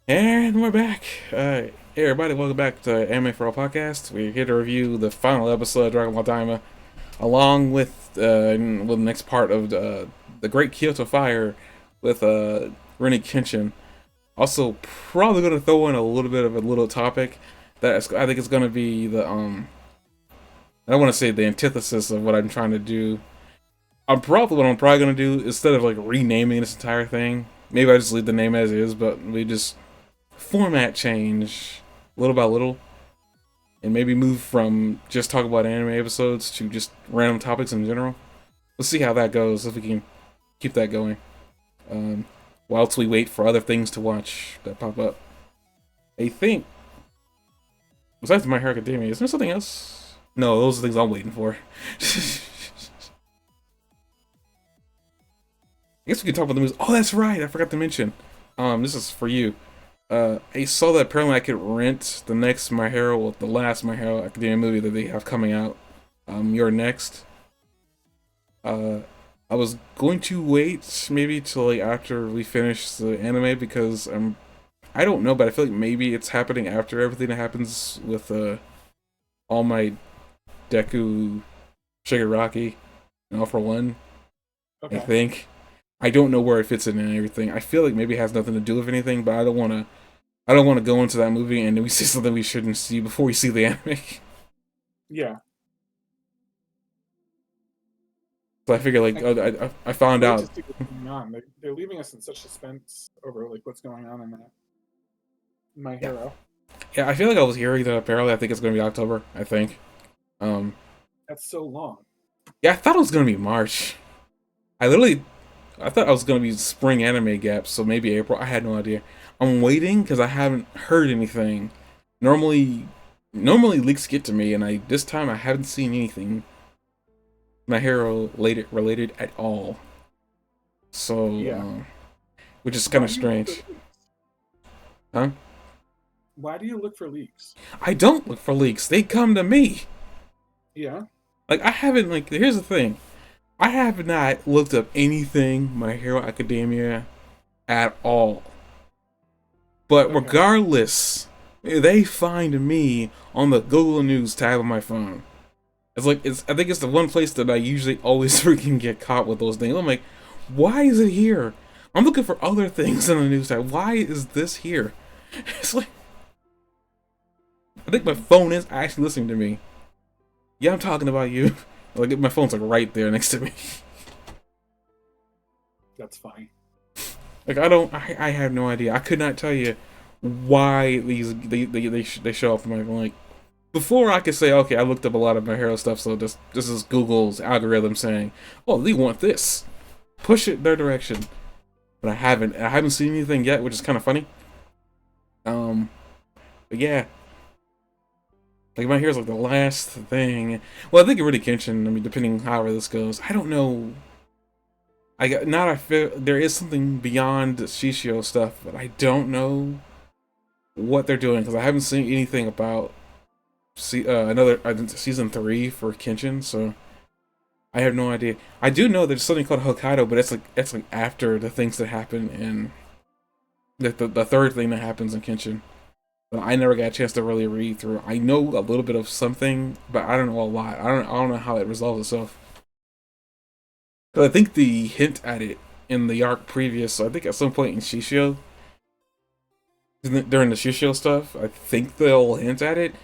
And we're back. Hey everybody, welcome back to Anime4All podcast. We're here to review the final episode of Dragonball Daima, along with the next part of the Great Kyoto Fire with Rurouni Kenshin. Also, probably going to throw in a little bit of a little topic I think is going to be I don't want to say the antithesis of what I'm trying to do. What I'm probably going to do, instead of like renaming this entire thing, maybe I just leave the name as is, but we just format change little by little and maybe move from just talk about anime episodes to just random topics in general. Let's see how that goes, if we can keep that going. Um, whilst we wait for other things to watch that pop up. I think, besides My Hero Academia, is there something else? No, those are things I'm waiting for. I guess we could talk about the movies. Oh, that's right, I forgot to mention. This is for you. I saw that apparently I could rent the next My Hero, well, the last My Hero Academia movie that they have coming out. You're next. Uh, I was going to wait maybe till like after we finish the anime because I don't know, but I feel like maybe it's happening after everything that happens with All Might, Deku, Shigaraki, and All for One. I Okay. think. I don't know where it fits in and everything. I feel like maybe it has nothing to do with anything, but I don't want to go into that movie and then we see something we shouldn't see before we see the anime. Yeah. So I figure like I I found can't wait to out. see what's going on. They're leaving us in such suspense over like what's going on in that My Yeah, Hero. yeah. I feel like I was hearing that apparently I think it's gonna be October. I think. Um. That's so long. Yeah, I thought it was gonna be March. I literally I thought I was gonna be spring anime gaps, so maybe April. I had no idea. I'm waiting because I haven't heard anything. Normally, normally leaks get to me, and I this time I haven't seen anything My Hero related at all. So, Yeah. which is kind Why of do you look for strange, leaks? huh? Why do you look for leaks? I don't look for leaks. They come to me. Yeah. Like I haven't like. Here's the thing. I have not looked up anything My Hero Academia at all. But Okay. regardless, they find me on the Google News tab of my phone. It's like it's. I think it's the one place that I usually always freaking get caught with those things. I'm like, why is it here? I'm looking for other things in the news tab. Why is this here? It's like I think my Hmm. phone is actually listening to me. Yeah, I'm talking about you. Like my phone's like right there next to me. That's funny. Like I don't. I have no idea. I could not tell you why they show up on my phone. Like before I could say, okay, I looked up a lot of my hero stuff, so this is Google's algorithm saying, oh, they want this, push it their direction. But I haven't seen anything yet, which is kind of funny. Um, but yeah, like my hero's like the last thing. Well, I think it really Kenshin. I mean, depending however this goes, I don't know. I got not. I feel there is something beyond Shishio stuff, but I don't know what they're doing because I haven't seen anything about another season 3 for Kenshin, so I have no idea. I do know there's something called Hokkaido, but it's like after the things that happen in the third thing that happens in Kenshin. But I never got a chance to really read through. I know a little bit of something, but I don't know a lot. I don't know how it resolves itself. But I think the hint at it in the arc previous, so I think at some point in Shishio, during the Shishio stuff, I think they'll hint at it.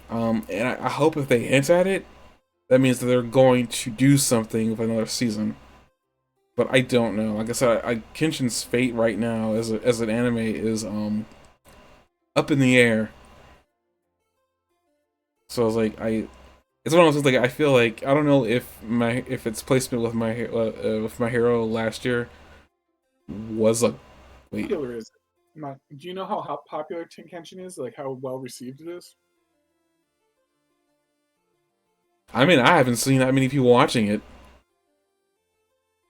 And I hope if they hint at it, that means that they're going to do something with another season. But I don't know. Like I said, Kenshin's fate right now as an anime is up in the air. So I was like, it's one of those things. Like I feel like I don't know if its placement with my hero last year was a wait. Popular is it? Do you know how popular Kenshin is? Like how well received it is? I mean, I haven't seen that many people watching it.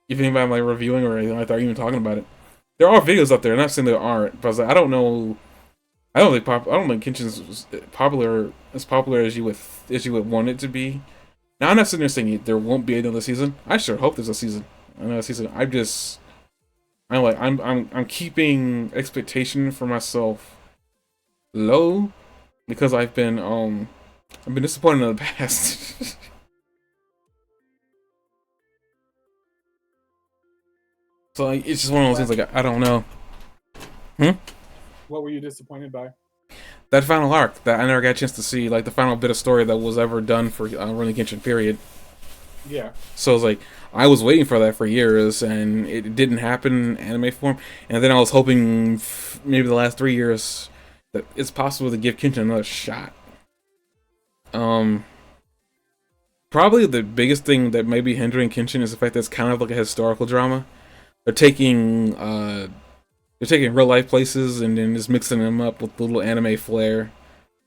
If anybody like reviewing or anything like that, or even talking about it. There are videos out there. I'm not saying there aren't, but I was like, I don't know. I don't think Kenshin's popular as popular as you would want it to be. Now I'm not sitting there saying there won't be another season. I sure hope there's a season. Another season. I'm keeping expectation for myself low because I've been disappointed in the past. So like, it's just one of those things. Like I don't know. Hmm? What were you disappointed by? That final arc that I never got a chance to see, like the final bit of story that was ever done for Rurouni Kenshin. Period. Yeah. So it's like I was waiting for that for years, and it didn't happen in anime form. And then I was hoping maybe the last 3 years that it's possible to give Kenshin another shot. Um, Probably the biggest thing that may be hindering Kenshin is the fact that it's kind of like a historical drama. They're taking real life places and then just mixing them up with a little anime flair.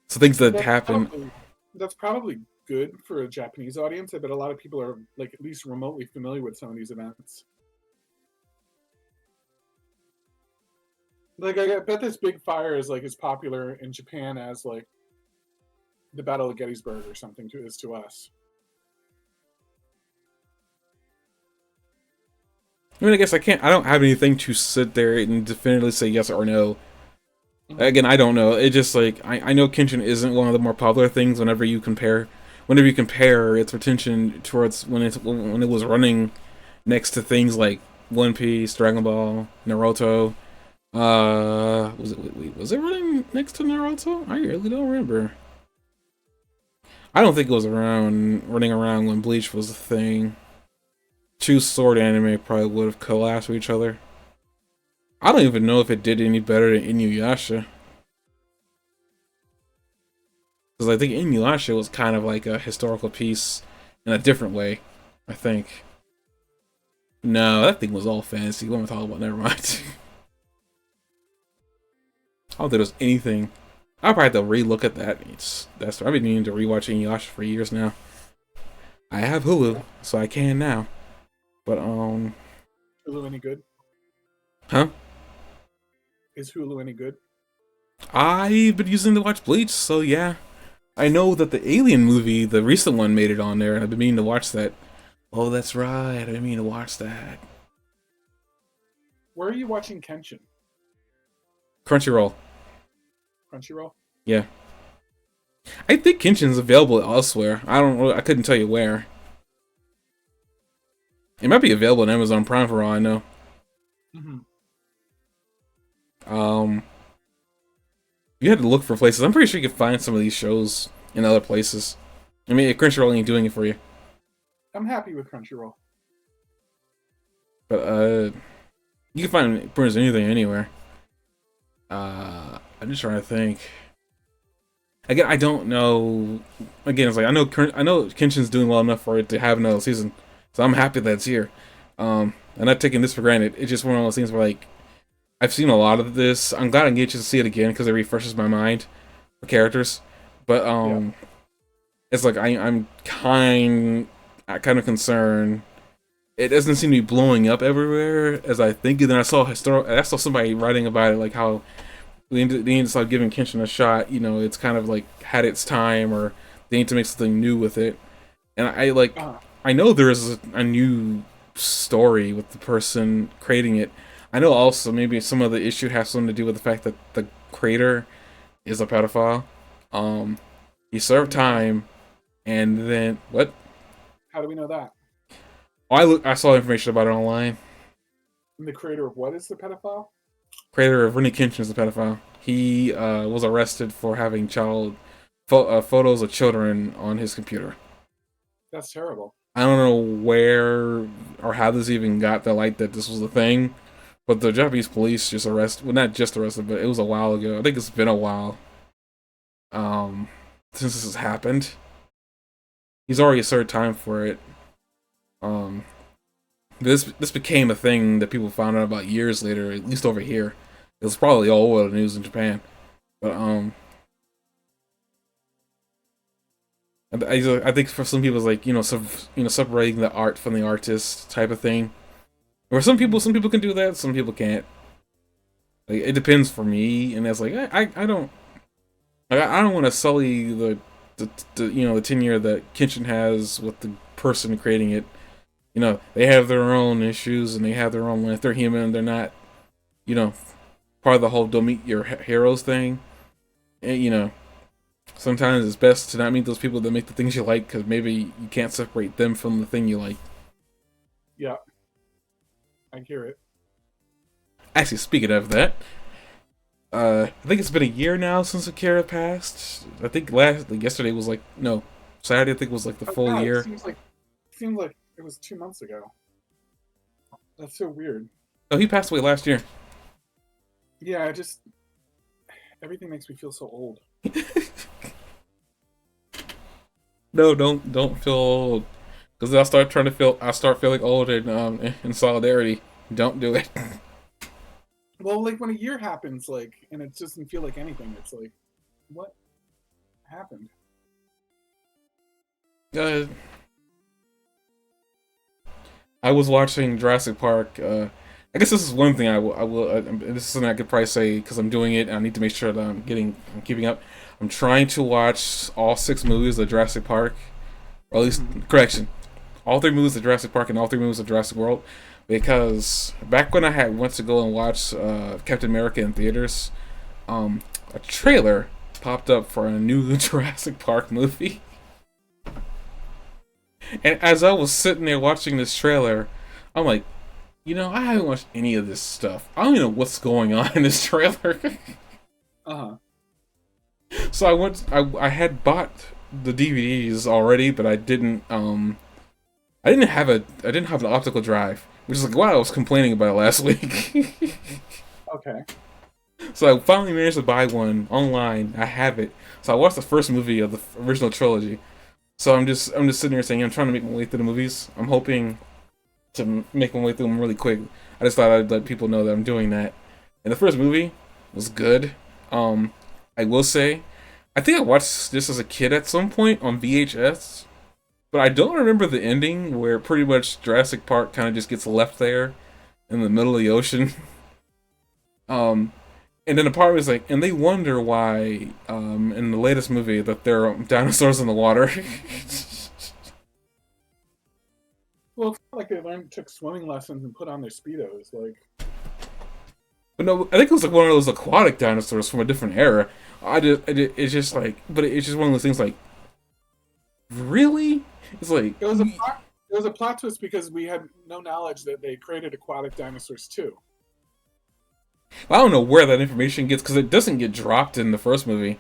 So things that That's happen. probably that's probably good for a Japanese audience. I bet a lot of people are like at least remotely familiar with some of these events. Like I bet this big fire is like as popular in Japan as like the Battle of Gettysburg or something is to us. I mean, I guess I don't have anything to sit there and definitively say yes or no. Again, I don't know. It just like I know Kenshin isn't one of the more popular things. Whenever you compare its retention towards when it was running next to things like One Piece, Dragon Ball, Naruto. Was it running next to Naruto? I really don't remember. I don't think it was running around when Bleach was a thing. Two sword anime probably would have collapsed with each other. I don't even know if it did any better than Inuyasha. Because I think Inuyasha was kind of like a historical piece in a different way, I think. No, that thing was all fantasy. What am I talking about? Never mind. I don't think there's anything. I'll probably have to re-look at that. I've been needing to rewatch Inuyasha for years now. I have Hulu, so I can now. But Hulu any good? huh? Is Hulu any good? I've been using to watch Bleach, so yeah. I know that the Alien movie, the recent one, made it on there, and I've been meaning to watch that. Oh, that's right. I've been meaning to watch that. Where are you watching Kenshin? Crunchyroll. Crunchyroll? Yeah. I think Kenshin's available elsewhere. I couldn't tell you where. It might be available on Amazon Prime for all I know. Mm-hmm. You had to look for places. I'm pretty sure you could find some of these shows in other places. I mean, Crunchyroll ain't doing it for you. I'm happy with Crunchyroll. But you can find pretty much anything anywhere. I'm just trying to think. Again, I don't know. Again, it's like I know Kenshin's doing well enough for it to have another season, so I'm happy that it's here. I'm not taking this for granted. It's just one of those things where like I've seen a lot of this. I'm glad I get to see it again because it refreshes my mind for characters. But Yeah. it's like I'm kind of concerned. It doesn't seem to be blowing up everywhere as I think. And then I saw somebody writing about it, like how they need to start giving Kenshin a shot. You know, it's kind of like had its time, or they need to make something new with it. And I know there is a new story with the person creating it. I know also maybe some of the issue has something to do with the fact that the creator is a pedophile. He served time, and then what? How do we know that? I saw information about it online. And the creator of what is the pedophile? Creator of Rurouni Kenshin is a pedophile. He was arrested for having photos of children on his computer. That's terrible. I don't know where or how this even got the light that this was a thing, but the Japanese police just not just arrested, but it was a while ago. I think it's been a while since this has happened. He's already served time for it. This became a thing that people found out about years later, at least over here. It was probably all over the news in Japan, but I think for some people it's like separating the art from the artist type of thing. Or some people can do that, some people can't. Like it depends for me, and that's like I don't want to sully the tenure that Kenshin has with the person creating it. You know, they have their own issues and they have their own. If they're human, they're not, you know, part of the whole "don't meet your heroes" thing. And you know, sometimes it's best to not meet those people that make the things you like because maybe you can't separate them from the thing you like. Yeah, I hear it. Actually, speaking of that, I think it's been a year now since Akira passed. I think yesterday was like no Saturday. I think was like the Oh full God, year. seems like it was 2 months ago. That's so weird. Oh, he passed away last year. Yeah, I just everything makes me feel so old. No, don't feel old, because I'll start trying to feel. I start feeling old in solidarity. Don't do it. Well, like when a year happens, like, and it doesn't feel like anything. It's like, what happened? Uh, I was watching Jurassic Park. I guess this is one thing I will. This is something I could probably say because I'm doing it. And I need to make sure that I'm keeping up. I'm trying to watch all 6 movies of Jurassic Park, or at least correction, all 3 movies of Jurassic Park and all 3 movies of Jurassic World, because back when I had went to go and watch Captain America in theaters, a trailer popped up for a new Jurassic Park movie. And as I was sitting there watching this trailer, I'm like, I haven't watched any of this stuff. I don't even know what's going on in this trailer. Uh huh. So I had bought the DVDs already, but I didn't have an optical drive, which is like what I was complaining about last week. Okay. So I finally managed to buy one online. I have it. So I watched the first movie of the original trilogy. So I'm just sitting here saying I'm trying to make my way through the movies. I'm hoping to make my way through them really quick. I just thought I'd let people know that I'm doing that. And the first movie was good. I will say, I think I watched this as a kid at some point on VHS, but I don't remember the ending where pretty much Jurassic Park kind of just gets left there in the middle of the ocean. And then the part was like, and they wonder why, in the latest movie, that there are dinosaurs in the water. Well, it's not like they took swimming lessons and put on their speedos. Like, But no, I think it was like one of those aquatic dinosaurs from a different era. It's just like, but it's just one of those things like, really? It's like, it was a plot twist because we had no knowledge that they created aquatic dinosaurs too. I don't know where that information gets, because it doesn't get dropped in the first movie.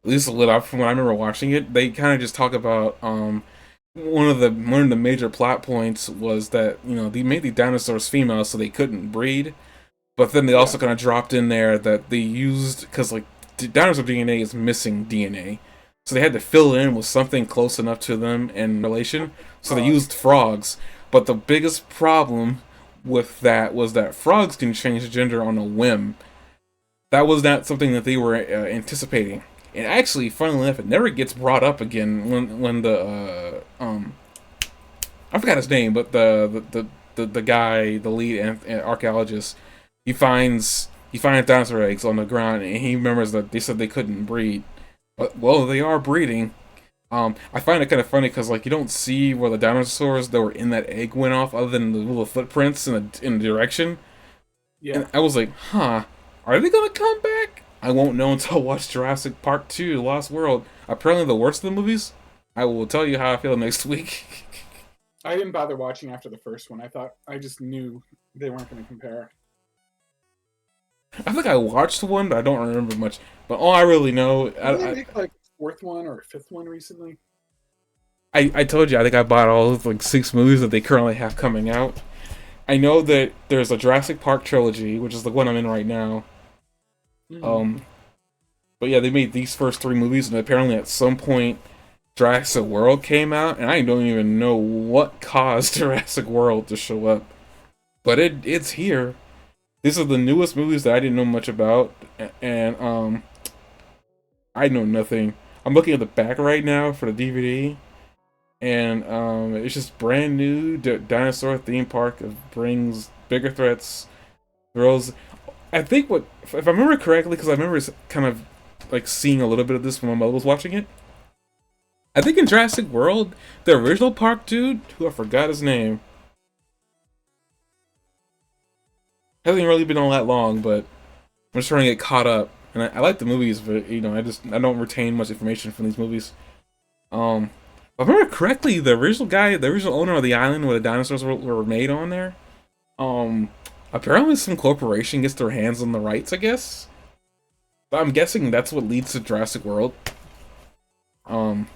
At least from when I remember watching it, they kind of just talk about one of the major plot points was that they made the dinosaurs female so they couldn't breed, but then they also kind of dropped in there that they used because like dinosaur DNA is missing DNA, so they had to fill in with something close enough to them in relation. So they used frogs, but the biggest problem with that was that frogs can change gender on a whim. That was not something that they were anticipating. And actually, funnily enough, it never gets brought up again when the I forgot his name, but the guy, the lead archaeologist, he finds dinosaur eggs on the ground, and he remembers that they said they couldn't breed. But well, they are breeding. I find it kind of funny because like you don't see where the dinosaurs that were in that egg went off, other than the little footprints in the direction. Yeah. And I was like, huh, are they gonna come back? I won't know until I watch Jurassic Park 2, Lost World. Apparently the worst of the movies. I will tell you how I feel next week. I didn't bother watching after the first one. I just knew they weren't going to compare. I think I watched one, but I don't remember much. But all I really know, Did they make like a fourth one or a fifth one recently? I told you I think I bought all of like 6 movies that they currently have coming out. I know that there's a Jurassic Park trilogy, which is the one I'm in right now. Mm-hmm. But yeah, they made these first 3 movies, and apparently at some point Jurassic World came out, and I don't even know what caused Jurassic World to show up. But it's here. These are the newest movies that I didn't know much about, and I know nothing. I'm looking at the back right now for the DVD, and it's just brand new dinosaur theme park. It brings bigger threats, thrills. I think if I remember correctly, because I remember kind of like seeing a little bit of this when my mother was watching it. I think in Jurassic World, the original park dude, who I forgot his name, Hasn't really been all that long, but I'm just trying to get caught up. And I like the movies, but you know, I don't retain much information from these movies. Um, if I remember correctly, the original guy, the original owner of the island where the dinosaurs were made on there, um, apparently some corporation gets their hands on the rights, I guess. But I'm guessing that's what leads to Jurassic World. Um,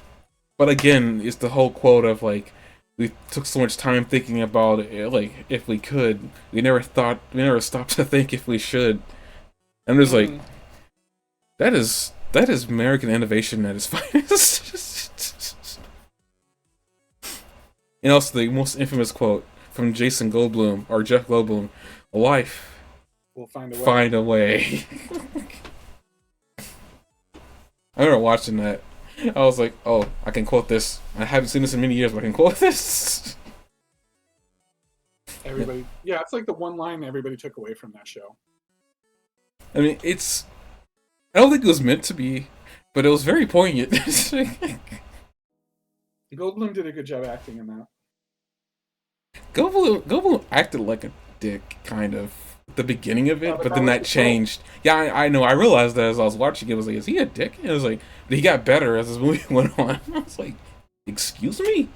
but again, it's the whole quote of like, we took so much time thinking about it, like if we could, we never stopped to think if we should. And there's like, that is American innovation at its finest. And also the most infamous quote from Jason Goldblum or Jeff Goldblum: "Life We'll find a way." Find a way." I remember watching that. I was like, "Oh, I can quote this. I haven't seen this in many years, but I can quote this." Everybody, yeah, it's like the one line everybody took away from that show. I mean, it's. I don't think it was meant to be, but it was very poignant. Goldblum did a good job acting in that. Goblin acted like a dick, kind of, at the beginning of it, But but that then was that the show. changed. Yeah, I know. I realized that as I was watching it. I was like, is he a dick? And it was like, but he got better as this movie went on. I was like, excuse me?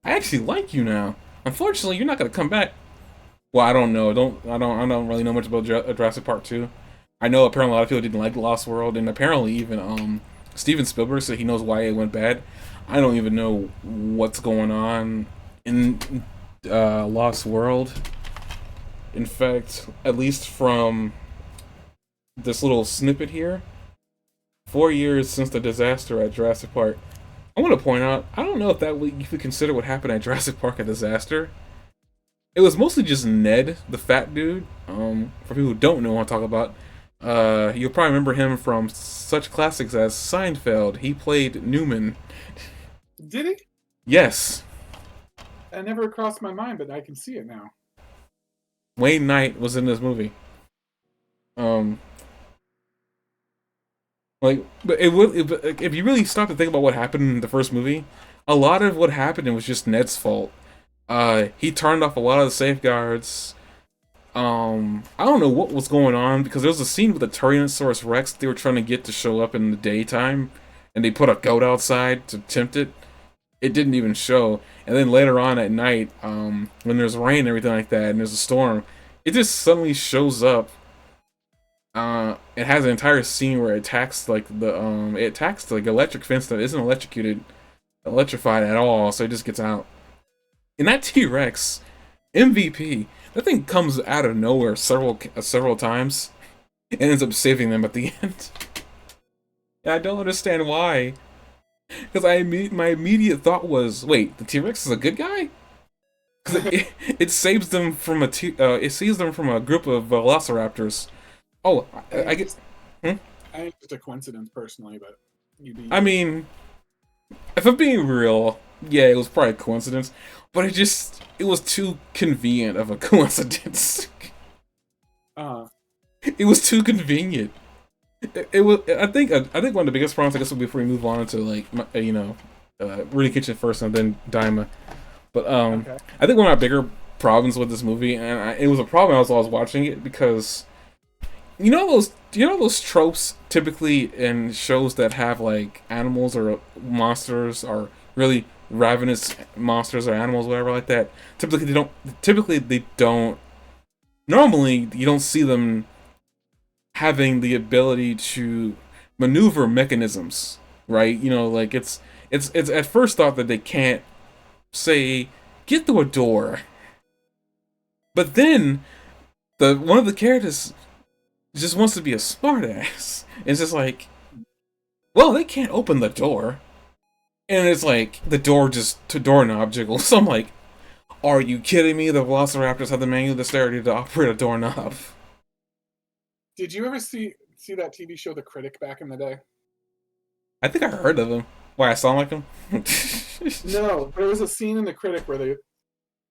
I actually like you now. Unfortunately, you're not gonna come back. Well, I don't know. I don't really know much about Jurassic Park 2. I know apparently a lot of people didn't like Lost World, and apparently even Steven Spielberg said he knows why it went bad. I don't even know what's going on in Lost World. In fact, at least from this little snippet here, 4 years since the disaster at Jurassic Park. I want to point out, I don't know if if we consider what happened at Jurassic Park a disaster. It was mostly just Ned, the fat dude. For people who don't know what I'm talking about, you'll probably remember him from such classics as Seinfeld. He played Newman. Did he? Yes, That never crossed my mind, but I can see it now. Wayne Knight was in this movie. Um, like, but but if you really stop to think about what happened in the first movie, a lot of what happened was just Ned's fault. He turned off a lot of the safeguards. I don't know what was going on because there was a scene with the Tyrannosaurus Rex they were trying to get to show up in the daytime, and they put a goat outside to tempt it. It didn't even show, and then later on at night, when there's rain and everything like that, and there's a storm, it just suddenly shows up. It has an entire scene where it attacks it attacks like electric fence that isn't electrified at all, so it just gets out. And that T Rex, MVP, that thing comes out of nowhere several times and ends up saving them at the end. And I don't understand why. Because my immediate thought was, wait, the T Rex is a good guy? Because it saves them from it saves them from a group of velociraptors. Oh, I get. Hmm? I think it's a coincidence, personally, but I mean, if I'm being real, yeah, it was probably a coincidence, but it was too convenient of a coincidence. It was too convenient. It was. I think one of the biggest problems, I guess, before we move on to like Rurouni Kenshin first and then Daima. But Okay. I think one of my bigger problems with this movie, and it was a problem as I was watching it because you know those tropes typically in shows that have like animals or monsters or really ravenous monsters or animals, whatever like that. Typically they don't. Typically they don't. Normally you don't see them having the ability to maneuver mechanisms, right? You know, like it's at first thought that they can't say get through a door, but then the one of the characters just wants to be a smartass. It's just like, well, they can't open the door, and it's like the door just to doorknob jiggles. So I'm like, are you kidding me? The Velociraptors have the manual dexterity to operate a doorknob. Did you ever see that TV show The Critic back in the day? I think I heard of them. Why I sound like them? No, there was a scene in The Critic where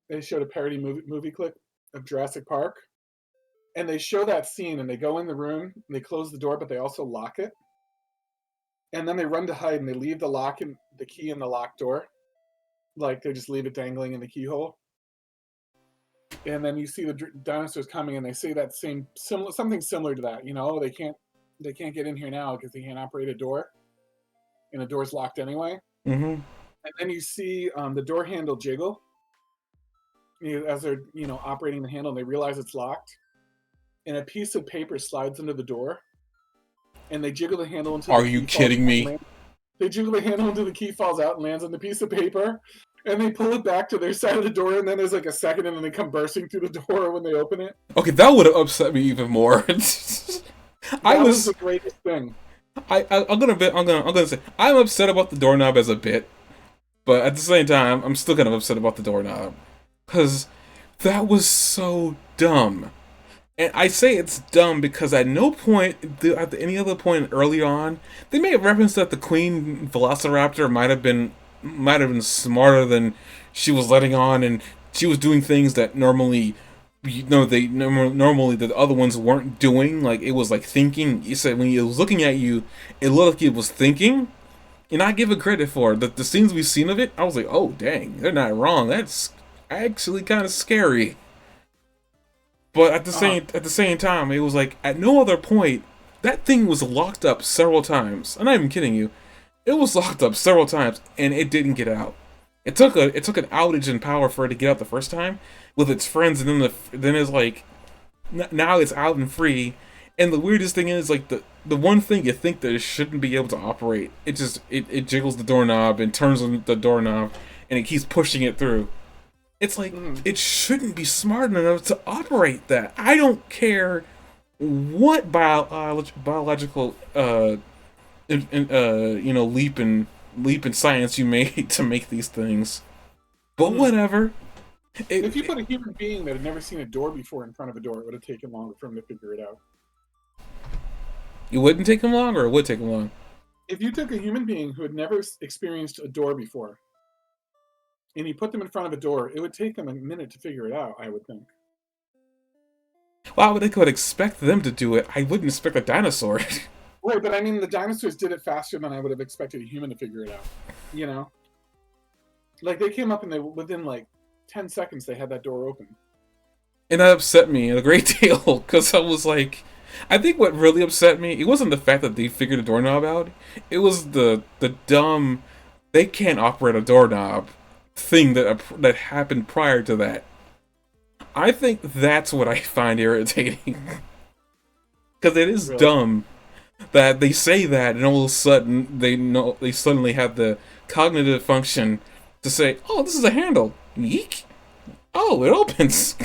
they showed a parody movie clip of Jurassic Park, and they show that scene and they go in the room and they close the door, but they also lock it, and then they run to hide and they leave the key in the locked door, like they just leave it dangling in the keyhole. and then you see the dinosaurs coming, and they say that something similar to that. You know, they can't get in here now because they can't operate a door, and the door's locked anyway. Mm-hmm. And then you see the door handle jiggle as they're operating the handle, and they realize it's locked, and a piece of paper slides into the door, and they jiggle the handle until. Are you kidding me? They jiggle the handle until the key falls out and lands on the piece of paper, and they pull it back to their side of the door, and then there's like a second, and then they come bursting through the door when they open it. Okay, that would have upset me even more. That was the greatest thing. I'm gonna say I'm upset about the doorknob as a bit, but at the same time, I'm still kind of upset about the doorknob because that was so dumb. And I say it's dumb because at no point, at any other point early on, they made reference that the Queen Velociraptor might have been smarter than she was letting on, and she was doing things that normally the other ones weren't doing. Like, it was like thinking. You said when it was looking at you, it looked like it was thinking. And I give it credit for the scenes we've seen of it. I was like, oh dang, they're not wrong. That's actually kind of scary. But at the same time, it was like at no other point that thing was locked up several times. I'm not even kidding you. It was locked up several times, and it didn't get out. It took an outage in power for it to get out the first time with its friends, and then it's like now it's out and free. And the weirdest thing is, like, the one thing you think that it shouldn't be able to operate, it jiggles the doorknob and turns on the doorknob, and it keeps pushing it through. It's like, it shouldn't be smart enough to operate that. I don't care what biological leap in science you made to make these things, but whatever. If you put a human being that had never seen a door before in front of a door, it would have taken longer for him to figure it out. It wouldn't take him long, or it would take him long? If you took a human being who had never experienced a door before, and you put them in front of a door, it would take them a minute to figure it out, I would think. Well, I would expect them to do it. I wouldn't expect a dinosaur. Right, but I mean, the dinosaurs did it faster than I would have expected a human to figure it out. You know? Like, they came up and within like 10 seconds, they had that door open. And that upset me a great deal, because I was like, I think what really upset me, it wasn't the fact that they figured the doorknob out, it was the dumb, they can't operate a doorknob thing that happened prior to that. I think that's what I find irritating. Because it is dumb that they say that, and all of a sudden they suddenly have the cognitive function to say, "Oh, this is a handle. Yeek. Oh, it opens."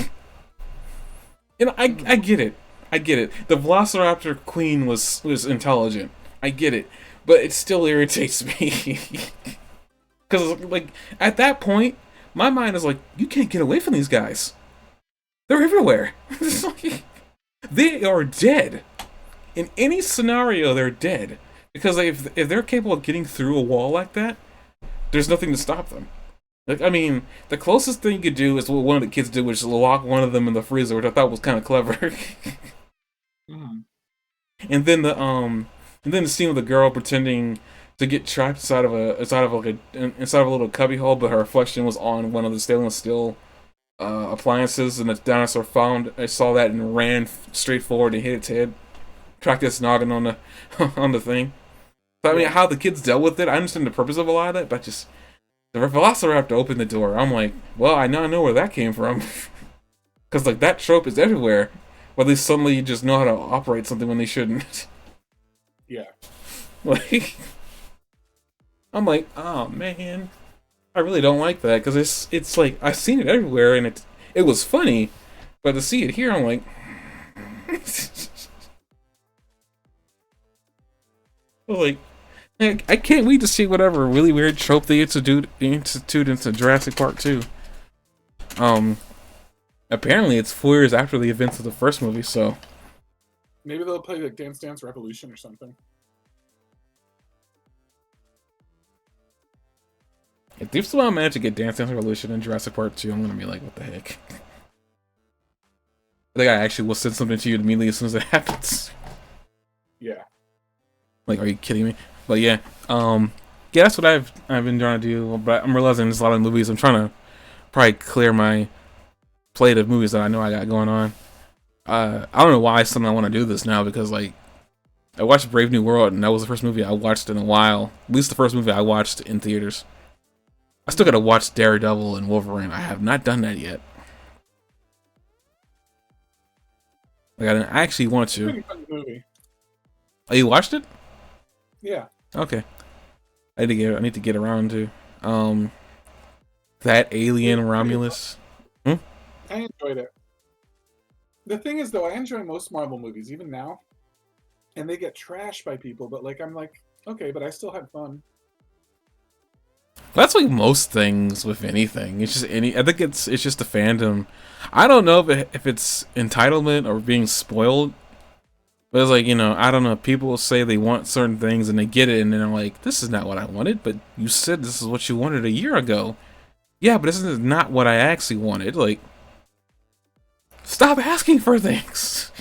And I get it. I get it. The Velociraptor Queen was intelligent. I get it, but it still irritates me. Because, like, at that point, my mind is like, you can't get away from these guys. They're everywhere. They are dead. In any scenario, they're dead. Because if they're capable of getting through a wall like that, there's nothing to stop them. Like, I mean, the closest thing you could do is what one of the kids did, which is lock one of them in the freezer, which I thought was kind of clever. And then the scene with the girl pretending to get trapped inside of a little cubby hole, but her reflection was on one of the stainless steel appliances, and the dinosaur saw that and ran straight forward and hit its head, cracked its noggin on the on the thing. So, I mean, how the kids dealt with it, I understand the purpose of a lot of it, but just the Velociraptor opened the door. I'm like, well, I now know where that came from, because like that trope is everywhere, where they suddenly just know how to operate something when they shouldn't. Yeah. Like, I'm like, oh man, I really don't like that, because it's like I've seen it everywhere and it was funny, but to see it here, I'm like, I can't wait to see whatever really weird trope they institute into Jurassic Park 2. Apparently it's 4 years after the events of the first movie, so maybe they'll play like Dance Dance Revolution or something. If they somehow manage to get Dance Dance Revolution in Jurassic Park 2, I'm gonna be like, what the heck? I think I actually will send something to you immediately as soon as it happens. Yeah. Like, are you kidding me? But yeah, yeah, that's what I've been trying to do. But I'm realizing there's a lot of movies. I'm trying to probably clear my plate of movies that I know I got going on. I don't know why suddenly I want to do this now because like I watched Brave New World and that was the first movie I watched in a while. At least the first movie I watched in theaters. I still gotta watch Daredevil and Wolverine. I have not done that yet. Like I actually want to. Pretty fun movie. Oh, you watched it? Yeah. Okay. I need to get around to that Alien Romulus. I enjoyed it. The thing is, though, I enjoy most Marvel movies, even now, and they get trashed by people. But like, I'm like, okay, but I still had fun. That's like most things with anything. It's just I think it's just a fandom. I don't know if it's entitlement or being spoiled. But it's like, you know, I don't know. People say they want certain things and they get it, and then they're like, "This is not what I wanted." But you said this is what you wanted a year ago. Yeah, but this is not what I actually wanted. Like, stop asking for things.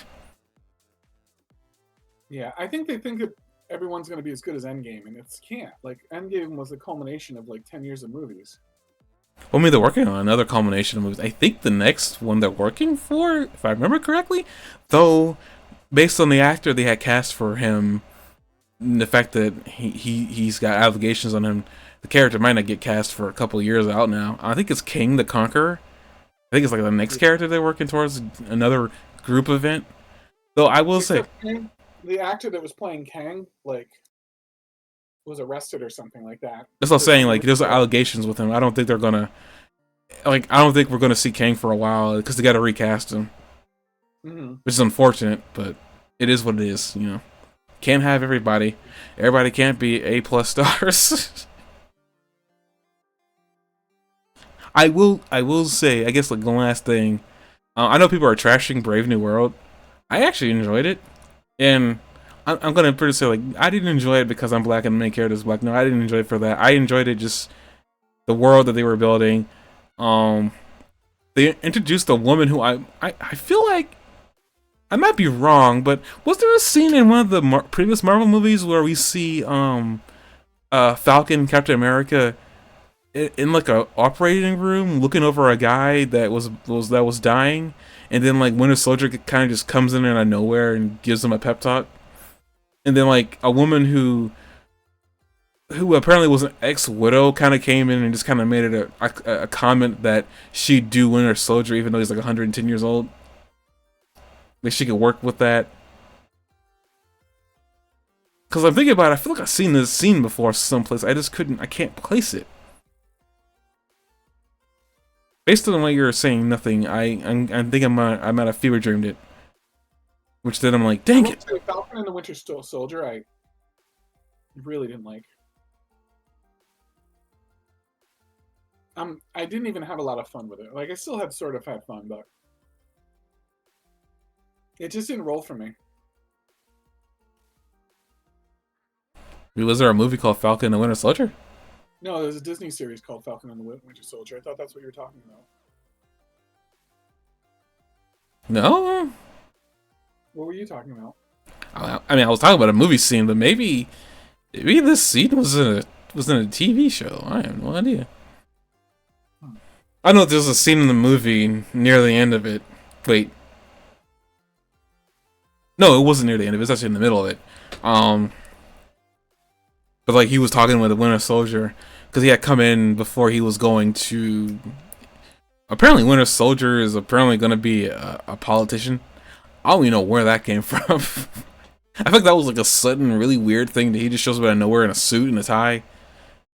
Yeah, I think they think that everyone's going to be as good as Endgame, and it can't. Like, Endgame was the culmination of like 10 years of movies. Well, I mean, they're working on another culmination of movies. I think the next one they're working for, if I remember correctly, though, based on the actor they had cast for him, and the fact that he's got allegations on him, the character might not get cast for a couple years out now. I think it's King the Conqueror. I think it's like the next character they're working towards, another group event. Though I will say, the actor that was playing Kang, like, was arrested or something like that. that's what I'm saying. Like, there's allegations with him. I don't think they're gonna, like, I don't think we're gonna see Kang for a while because they got to recast him, which is unfortunate, but it is what it is. You know, can't have everybody. Everybody can't be A+ stars. I will say, I guess like the last thing, I know people are trashing Brave New World. I actually enjoyed it, and I'm gonna pretty say like I didn't enjoy it because I'm black and the main character is black. No, I didn't enjoy it for that. I enjoyed it just the world that they were building. They introduced a woman who I feel like I might be wrong, but was there a scene in one of the previous Marvel movies where we see Falcon, Captain America, in like a operating room looking over a guy that was dying, and then like Winter Soldier kind of just comes in out of nowhere and gives him a pep talk, and then like a woman who apparently was an ex-widow kind of came in and just kind of made it a comment that she'd do Winter Soldier even though he's like 110 years old. Like she could work with that. Cause I'm thinking about it, I feel like I've seen this scene before someplace. I can't place it. Based on what you're saying, nothing. I think I might have fever dreamed it. Which then I'm like, dang it. Falcon and the Winter Soldier, I really didn't like. I didn't even have a lot of fun with it. Like I still had sort of had fun, but it just didn't roll for me. Was there a movie called Falcon and the Winter Soldier? No, there's a Disney series called Falcon and the Winter Soldier. I thought that's what you were talking about. No. What were you talking about? I mean, I was talking about a movie scene, but maybe this scene was in a TV show. I have no idea. I know there's a scene in the movie near the end of it. Wait. No, it wasn't near the end of it. It was actually in the middle of it. But like he was talking with the Winter Soldier because he had come in before he was going to. Apparently, Winter Soldier is apparently going to be a politician. I don't even know where that came from. I think that was like a sudden, really weird thing that he just shows up out of nowhere in a suit and a tie.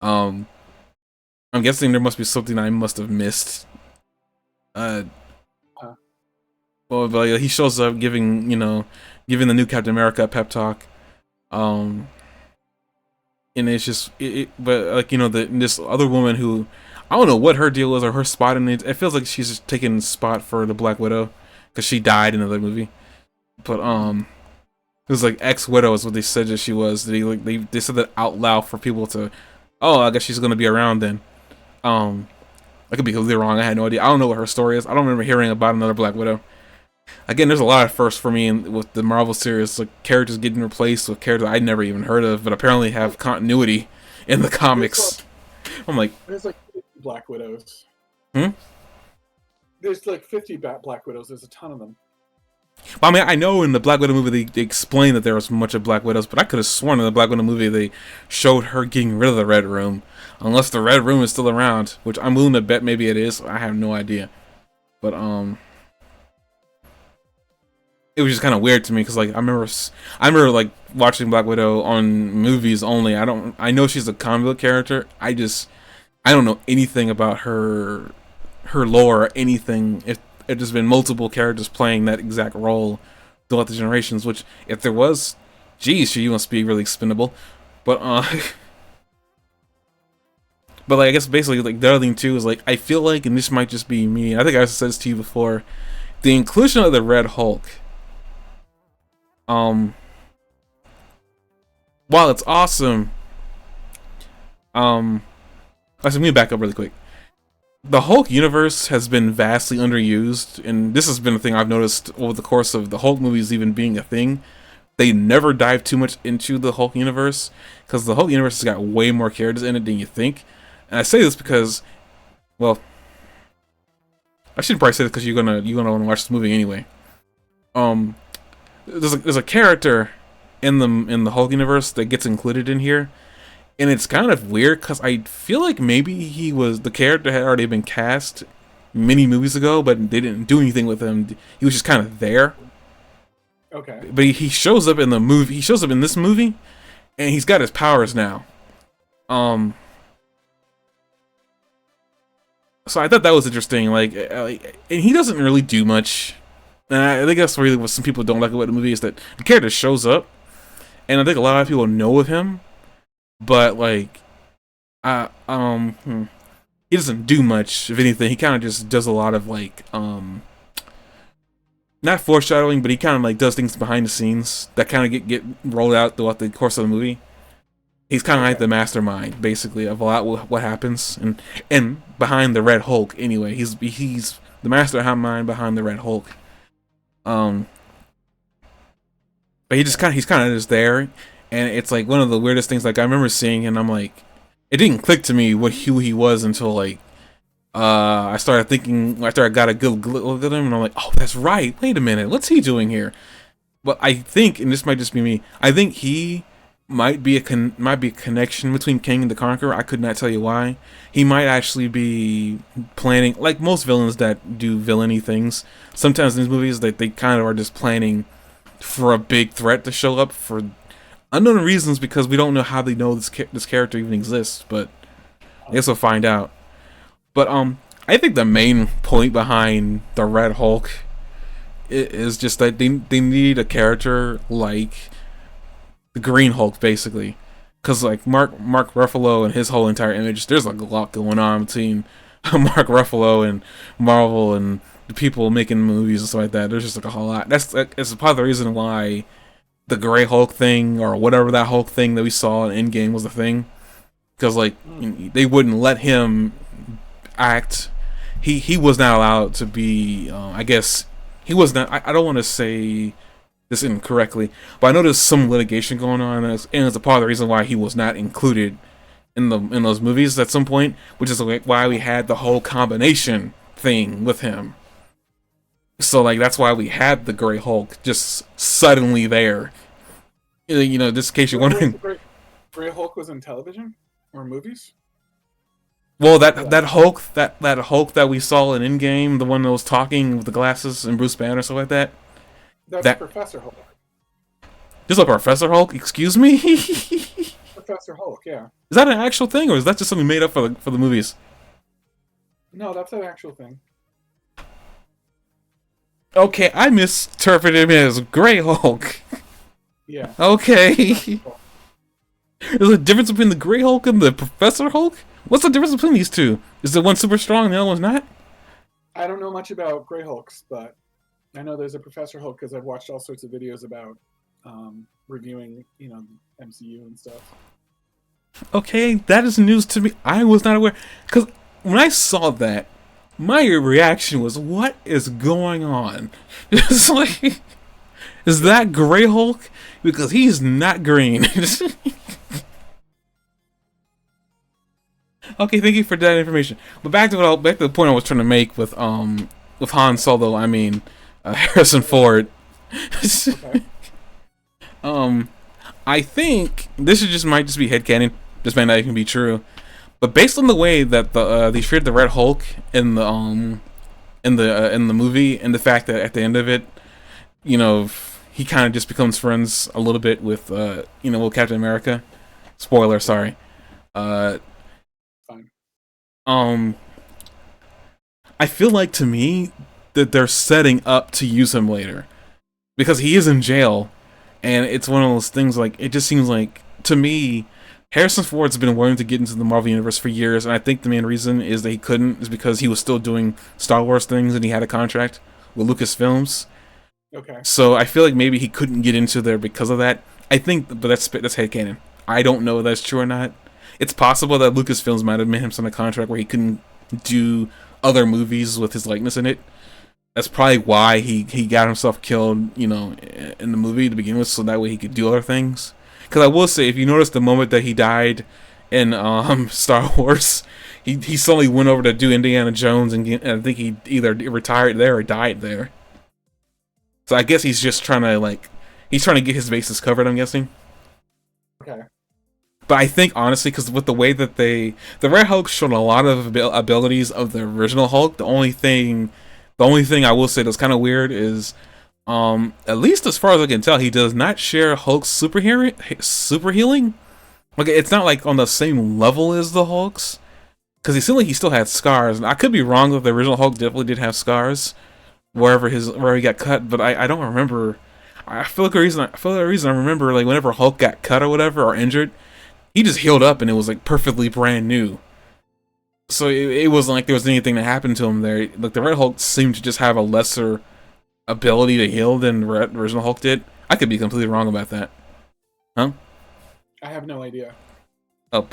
I'm guessing there must be something I must have missed. Well, but he shows up giving the new Captain America a pep talk. And it's just, but like this other woman who I don't know what her deal is or her spot in it. It feels like she's just taking the spot for the Black Widow because she died in another movie. But it was like ex-widow is what they said that she was. They said that out loud for people to. Oh, I guess she's gonna be around then. I could be completely wrong. I had no idea. I don't know what her story is. I don't remember hearing about another Black Widow. Again, there's a lot of firsts for me with the Marvel series, like characters getting replaced with characters I'd never even heard of, but apparently have continuity in the comics. I'm like, there's like Black Widows. Hmm. There's like 50 Black Widows. There's a ton of them. I mean, I know in the Black Widow movie they explained that there was much of Black Widows, but I could have sworn in the Black Widow movie they showed her getting rid of the Red Room. Unless the Red Room is still around, which I'm willing to bet maybe it is. I have no idea. But, it was just kind of weird to me, because, like, I remember, like, watching Black Widow on movies only. I know she's a comic book character. I don't know anything about her lore or anything. There's been multiple characters playing that exact role throughout the generations, which, if there was, geez, she must be really expendable. But, but like, I guess basically, like, the other thing too is, like, I feel like, and this might just be me, I think I said this to you before, the inclusion of the Red Hulk, while it's awesome, let me back up really quick. The Hulk universe has been vastly underused, and this has been a thing I've noticed over the course of the Hulk movies even being a thing. They never dive too much into the Hulk universe, because the Hulk universe has got way more characters in it than you think. And I say this because, well, I should probably say this because you're gonna want to watch this movie anyway. There's a character in the Hulk universe that gets included in here, and it's kind of weird because I feel like maybe the character had already been cast many movies ago, but they didn't do anything with him. He was just kind of there. Okay. But he shows up in the movie. He shows up in this movie, and he's got his powers now. So I thought that was interesting. Like, and he doesn't really do much. And I think that's really what some people don't like about the movie, is that the character shows up, and I think a lot of people know of him, but like, he doesn't do much. If anything, he kind of just does a lot of like, not foreshadowing, but he kind of like does things behind the scenes that kind of get rolled out throughout the course of the movie. He's kind of like the mastermind, basically, of a lot what happens, and behind the Red Hulk. Anyway, he's the mastermind behind the Red Hulk. But he's kind of just there, and it's like one of the weirdest things. Like, I remember seeing, and I'm like, it didn't click to me who he was until like, I started thinking. After I got a good look at him, and I'm like, oh, that's right. Wait a minute, what's he doing here? But I think, and this might just be me, I think he might be a connection between King and the Conqueror. I could not tell you why. He might actually be planning, like most villains that do villainy things. Sometimes in these movies, they kind of are just planning for a big threat to show up for unknown reasons, because we don't know how they know this character even exists. But I guess we'll find out. But I think the main point behind the Red Hulk is just that they need a character like the Green Hulk, basically, because like Mark Ruffalo and his whole entire image, there's like a lot going on between Mark Ruffalo and Marvel and the people making movies and stuff like that. There's just like a whole lot. It's part of the reason why the Gray Hulk thing, or whatever that Hulk thing that we saw in Endgame, was a thing, because like they wouldn't let him act. He was not allowed to be. I guess he was not. I don't want to say this incorrectly, but I know there's some litigation going on, and it's a part of the reason why he was not included in those movies at some point, which is like why we had the whole combination thing with him. So like that's why we had the Gray Hulk just suddenly there. You know, just in case you're wondering. Gray Hulk was in television or movies? Well, that Hulk that we saw in Endgame, the one that was talking with the glasses and Bruce Banner, stuff like that. That's Professor Hulk. This is a Professor Hulk? Excuse me? Professor Hulk, yeah. Is that an actual thing, or is that just something made up for the movies? No, that's an actual thing. Okay, I misinterpreted him as Gray Hulk. Yeah. Okay. There's a difference between the Gray Hulk and the Professor Hulk? What's the difference between these two? Is the one super strong and the other one's not? I don't know much about Gray Hulks, but I know there's a Professor Hulk because I've watched all sorts of videos about reviewing, MCU and stuff. Okay, that is news to me. I was not aware. Because when I saw that, my reaction was, what is going on? It's like, is that Gray Hulk? Because he's not green. Okay, thank you for that information. But back to the point I was trying to make with with Han Solo, I mean Harrison Ford. Okay. I think this might just be headcanon. This might not even be true. But based on the way that they treated the Red Hulk in the movie, and the fact that at the end of it, you know, he kind of just becomes friends a little bit with with Captain America. Spoiler, sorry. Fine. I feel like, to me, that they're setting up to use him later, because he is in jail, and it's one of those things, like, it just seems like, to me, Harrison Ford's been wanting to get into the Marvel Universe for years, and I think the main reason is that he couldn't is because he was still doing Star Wars things and he had a contract with Lucasfilms. Okay. So I feel like maybe he couldn't get into there because of that. I think, but that's headcanon. I don't know if that's true or not. It's possible that Lucasfilms might have made him sign a contract where he couldn't do other movies with his likeness in it. That's probably why he got himself killed, in the movie to begin with, so that way he could do other things. Because I will say, if you notice the moment that he died in Star Wars, he suddenly went over to do Indiana Jones, and I think he either retired there or died there. So I guess he's just trying to get his bases covered, I'm guessing. Okay. But I think, honestly, because with the way that the Red Hulk showed a lot of abilities of the original Hulk, the only thing I will say that's kind of weird is, at least as far as I can tell, he does not share Hulk's super healing. Like, it's not like on the same level as the Hulk's, because he seemed like he still had scars. And I could be wrong that the original Hulk definitely did have scars where he got cut, but I don't remember. I feel like the reason I remember, like, whenever Hulk got cut or whatever or injured, he just healed up and it was like perfectly brand new. So it wasn't like there was anything that happened to him there. Like, the Red Hulk seemed to just have a lesser ability to heal than the original Hulk did. I could be completely wrong about that. Huh? I have no idea. Oh,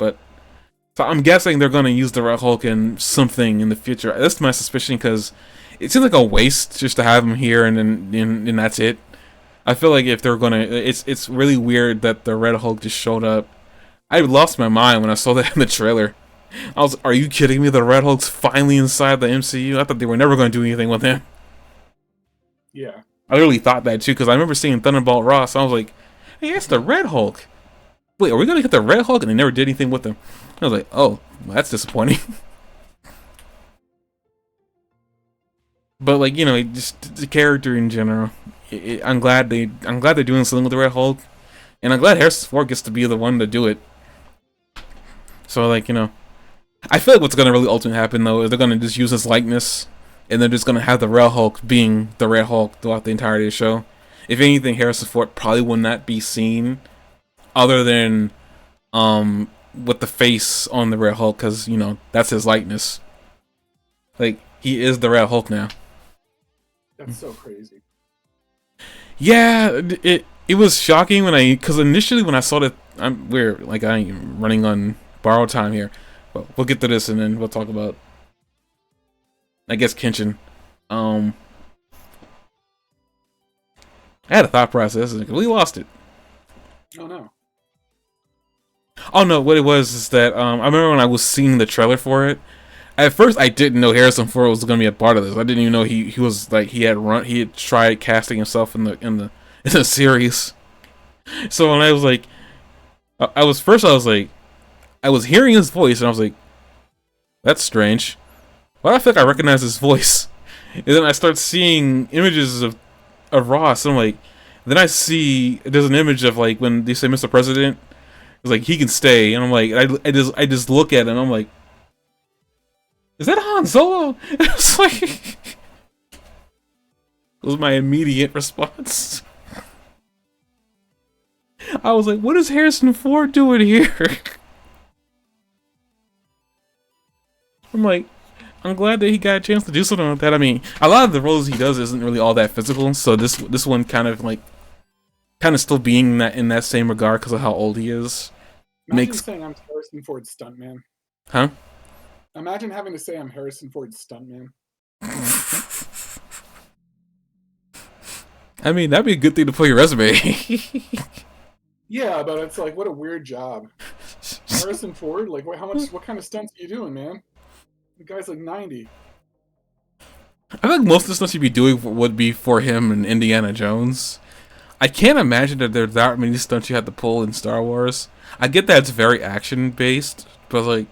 so I'm guessing they're going to use the Red Hulk in something in the future. That's my suspicion, because it seems like a waste just to have him here and then that's it. I feel like if they're gonna, it's really weird that the Red Hulk just showed up. I lost my mind when I saw that in the trailer. I was, are you kidding me? The Red Hulk's finally inside the MCU? I thought they were never going to do anything with him. Yeah. I really thought that too, because I remember seeing Thunderbolt Ross. I was like, hey, that's the Red Hulk. Wait, are we going to get the Red Hulk? And they never did anything with him. I was like, oh, well, that's disappointing. But, like, just the character in general. I'm glad they're doing something with the Red Hulk, and I'm glad Harrison Ford gets to be the one to do it. So, like, I feel like what's gonna really ultimately happen though is they're gonna just use his likeness, and they're just gonna have the Red Hulk being the Red Hulk throughout the entirety of the show. If anything, Harrison Ford probably will not be seen other than with the face on the Red Hulk, because that's his likeness. Like, he is the Red Hulk now. That's so crazy. Yeah, it was shocking because initially when I saw that, I'm running on borrowed time here, but we'll get to this and then we'll talk about, I guess, Kenshin. I had a thought process and we lost it. Oh no. Oh no, what it was is that I remember when I was seeing the trailer for it. At first, I didn't know Harrison Ford was going to be a part of this. I didn't even know he was like he had tried casting himself in the series. So when I was like, I was hearing his voice and I was like, that's strange. Why do I feel like I recognize his voice? And then I start seeing images of Ross. And I'm like, then there's an image of like when they say Mr. President, it's like he can stay, and I'm like, I just look at it and I'm like, is that Han Solo? It's like, it was my immediate response. I was like, what is Harrison Ford doing here? I'm like, I'm glad that he got a chance to do something like that. I mean, a lot of the roles he does isn't really all that physical, so this one kind of still being in that same regard because of how old he is. Imagine saying I'm Harrison Ford's stuntman. Huh? Imagine having to say I'm Harrison Ford's stuntman. I mean, that'd be a good thing to put your resume. Yeah, but it's like, what a weird job. Harrison Ford? Like, what kind of stunts are you doing, man? The guy's like 90. I think most of the stuff you'd be doing would be for him and Indiana Jones. I can't imagine that there's that many stunts you had to pull in Star Wars. I get that it's very action based, but like,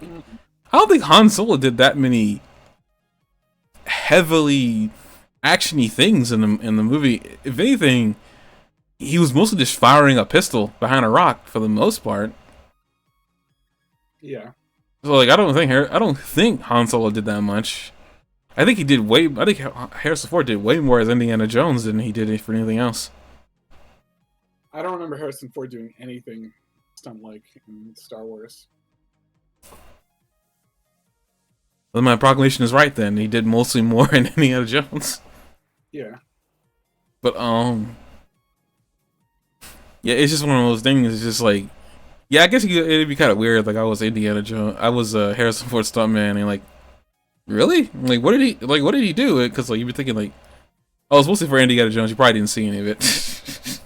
I don't think Han Solo did that many heavily actiony things in the movie. If anything, he was mostly just firing a pistol behind a rock for the most part. Yeah. So like, I don't think Han Solo did that much. I think he did way. I think Harrison Ford did way more as Indiana Jones than he did for anything else. I don't remember Harrison Ford doing anything stunt-like in Star Wars. Well, my proclamation is right. Then he did mostly more in Indiana Jones. Yeah. But yeah, it's just one of those things. It's just like, yeah, I guess it'd be kind of weird. Like I was Indiana Jones, I was Harrison Ford stuntman, and like, really, like, what did he do? Because like you'd be thinking like, oh, it's mostly for Indiana Jones. You probably didn't see any of it.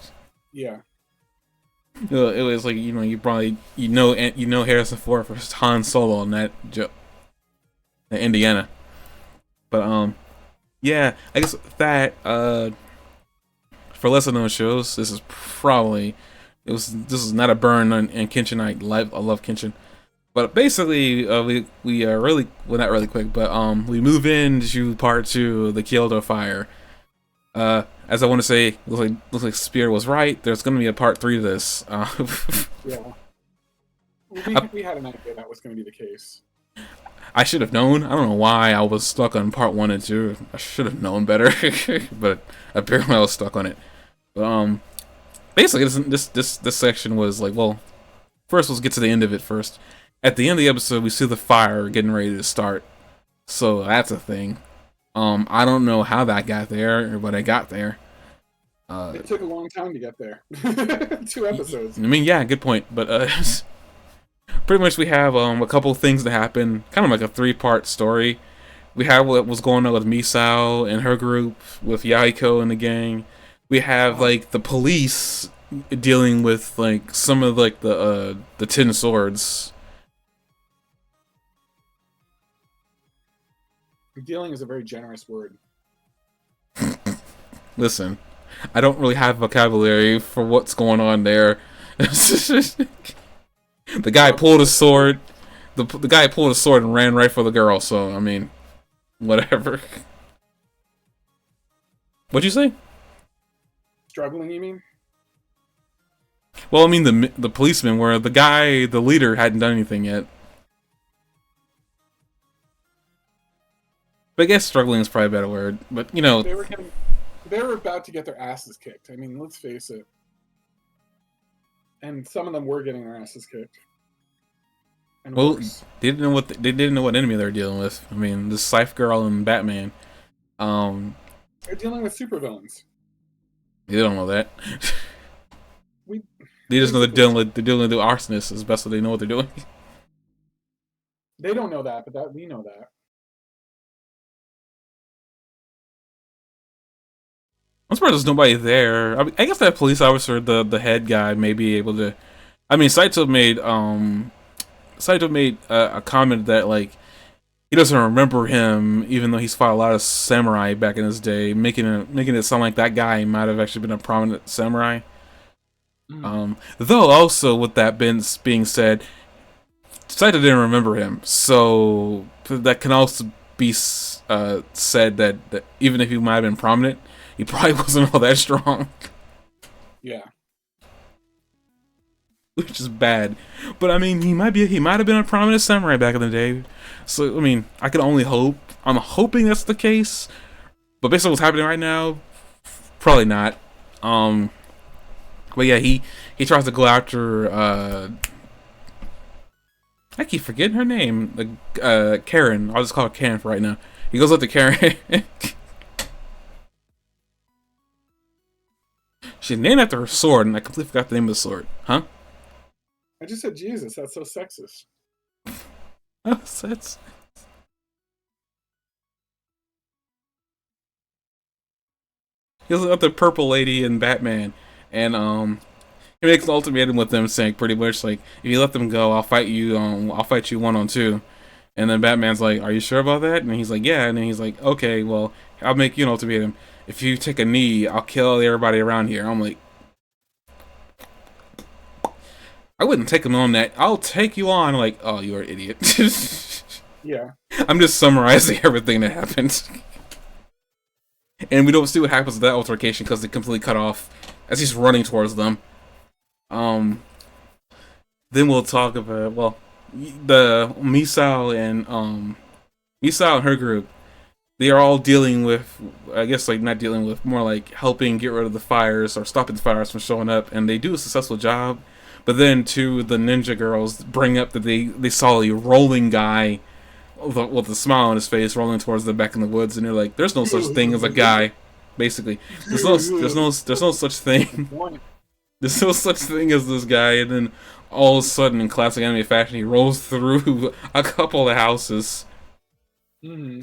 Yeah. It was like, you probably you know Harrison Ford for Han Solo and that Indiana. But yeah, I guess that for lesser known shows, this is not a burn on Kenshin. I love Kenshin, but basically we really, well, not really quick, but we move into part 2 of the Kyoto Fire. As I want to say, looks like Spear was right. There's going to be a part 3 to this. Yeah. We had an idea that was going to be the case. I should have known. I don't know why I was stuck on part 1 and 2. I should have known better, but apparently I was stuck on it. But basically this section was like, well, first let's get to the end of it first. At the end of the episode, we see the fire getting ready to start. So that's a thing. I don't know how that got there, but it got there. It took a long time to get there. 2 episodes. I mean, yeah, good point. But pretty much we have a couple things that happen, kind of like a 3-part story. We have what was going on with Misao and her group, with Yahiko and the gang. We have like the police dealing with like some of like the 10 swords. Dealing is a very generous word. Listen, I don't really have vocabulary for what's going on there. The guy pulled a sword. The guy pulled a sword and ran right for the girl. So I mean, whatever. What'd you say? Struggling, you mean? Well, I mean the policeman, where the leader hadn't done anything yet. But I guess struggling is probably a better word. But they were about to get their asses kicked. I mean, let's face it. And some of them were getting their asses kicked. And well, worse. they didn't know what enemy they're dealing with. I mean, the Scythe Girl and Batman. They're dealing with supervillains. They don't know that. They just know they're dealing with the arsonists as best as they know what they're doing. They don't know that, but we know that. I'm surprised there's nobody there. I mean, I guess that police officer, the head guy, may be able to. I mean, Saito made a comment that like he doesn't remember him, even though he's fought a lot of samurai back in his day, making it sound like that guy might have actually been a prominent samurai. Though also with that being said, Saito didn't remember him, so that can also be said that even if he might have been prominent, he probably wasn't all that strong. Yeah. Which is bad. But I mean, he might have been a prominent samurai back in the day. So I mean, I can only hope. I'm hoping that's the case. But based on what's happening right now, probably not. But yeah, he tries to go after I keep forgetting her name. Karen. I'll just call her Karen for right now. He goes up to Karen. She's named after her sword, and I completely forgot the name of the sword. Huh? I just said Jesus. That's so sexist. That's... He goes up to Purple Lady and Batman, and he makes an ultimatum with them, saying pretty much like, if you let them go, I'll fight you 1-on-2. And then Batman's like, "Are you sure about that?" And he's like, "Yeah." And then he's like, "Okay, well, I'll make you an ultimatum. If you take a knee, I'll kill everybody around here." I'm like, I wouldn't take him on that. I'll take you on. Like, oh, you're an idiot. Yeah. I'm just summarizing everything that happened. And we don't see what happens with that altercation because they completely cut off as he's running towards them. Then we'll talk about, well, the Misao and her group. They are all dealing with, I guess, like not dealing with, more like helping get rid of the fires or stopping the fires from showing up, and they do a successful job. But then, two the ninja girls bring up that they saw a rolling guy with a smile on his face rolling towards them back in the woods, and they're like, "There's no such thing as a guy." Basically, there's no such thing. There's no such thing as this guy, and then all of a sudden, in classic anime fashion, he rolls through a couple of houses. Mm-hmm.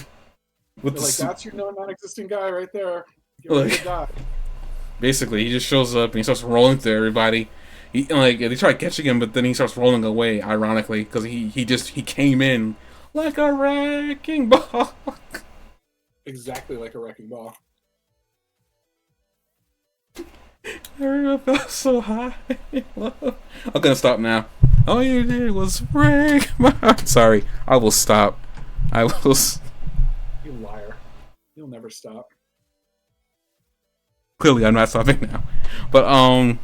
With like, that's your non-existent guy right there. Like, basically, he just shows up and he starts rolling through everybody. They try catching him, but then he starts rolling away. Ironically, because he came in like a wrecking ball. Exactly like a wrecking ball. Everyone felt so high. I'm gonna stop now. All you did was break my heart. Sorry, I will stop. I will. You liar. You'll never stop. Clearly, I'm not stopping now. But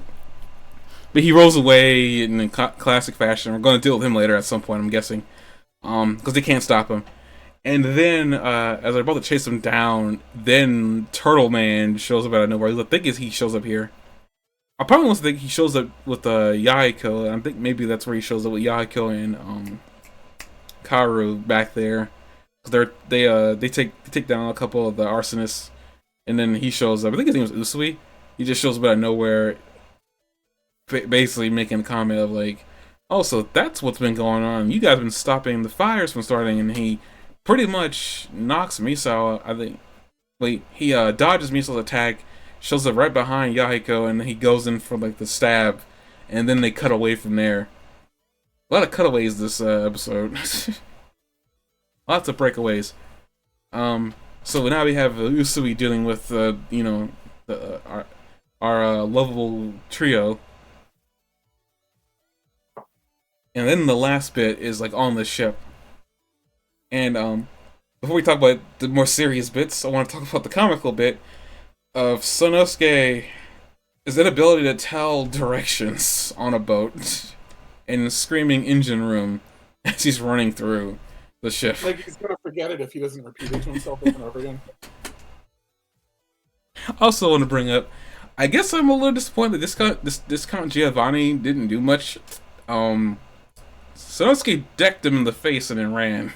he rolls away in classic fashion. We're going to deal with him later at some point, I'm guessing. Because they can't stop him. And then, as they're about to chase him down, then Turtle Man shows up out of nowhere. The thing is, he shows up here. I probably want to think he shows up with Yahiko. I think maybe that's where he shows up with Yahiko and Karu back there. They take down a couple of the arsonists, and then he shows up. I think his name was Usui. He just shows up out of nowhere, basically making a comment of like, "Oh, so that's what's been going on. You guys have been stopping the fires from starting," and he pretty much knocks Misao. I think. Wait, he dodges Misao's attack, shows up right behind Yahiko, and he goes in for like the stab, and then they cut away from there. A lot of cutaways this episode. Lots of breakaways. So now we have Usui dealing with our lovable trio. And then the last bit is like on the ship. And before we talk about the more serious bits, I want to talk about the comical bit of Sonosuke, his inability to tell directions on a boat in screaming engine room as he's running through the ship. Like, he's gonna forget it if he doesn't repeat it to himself over and over again. I also want to bring up, I guess I'm a little disappointed that this Count Giovanni didn't do much. Sonosuke decked him in the face and then ran.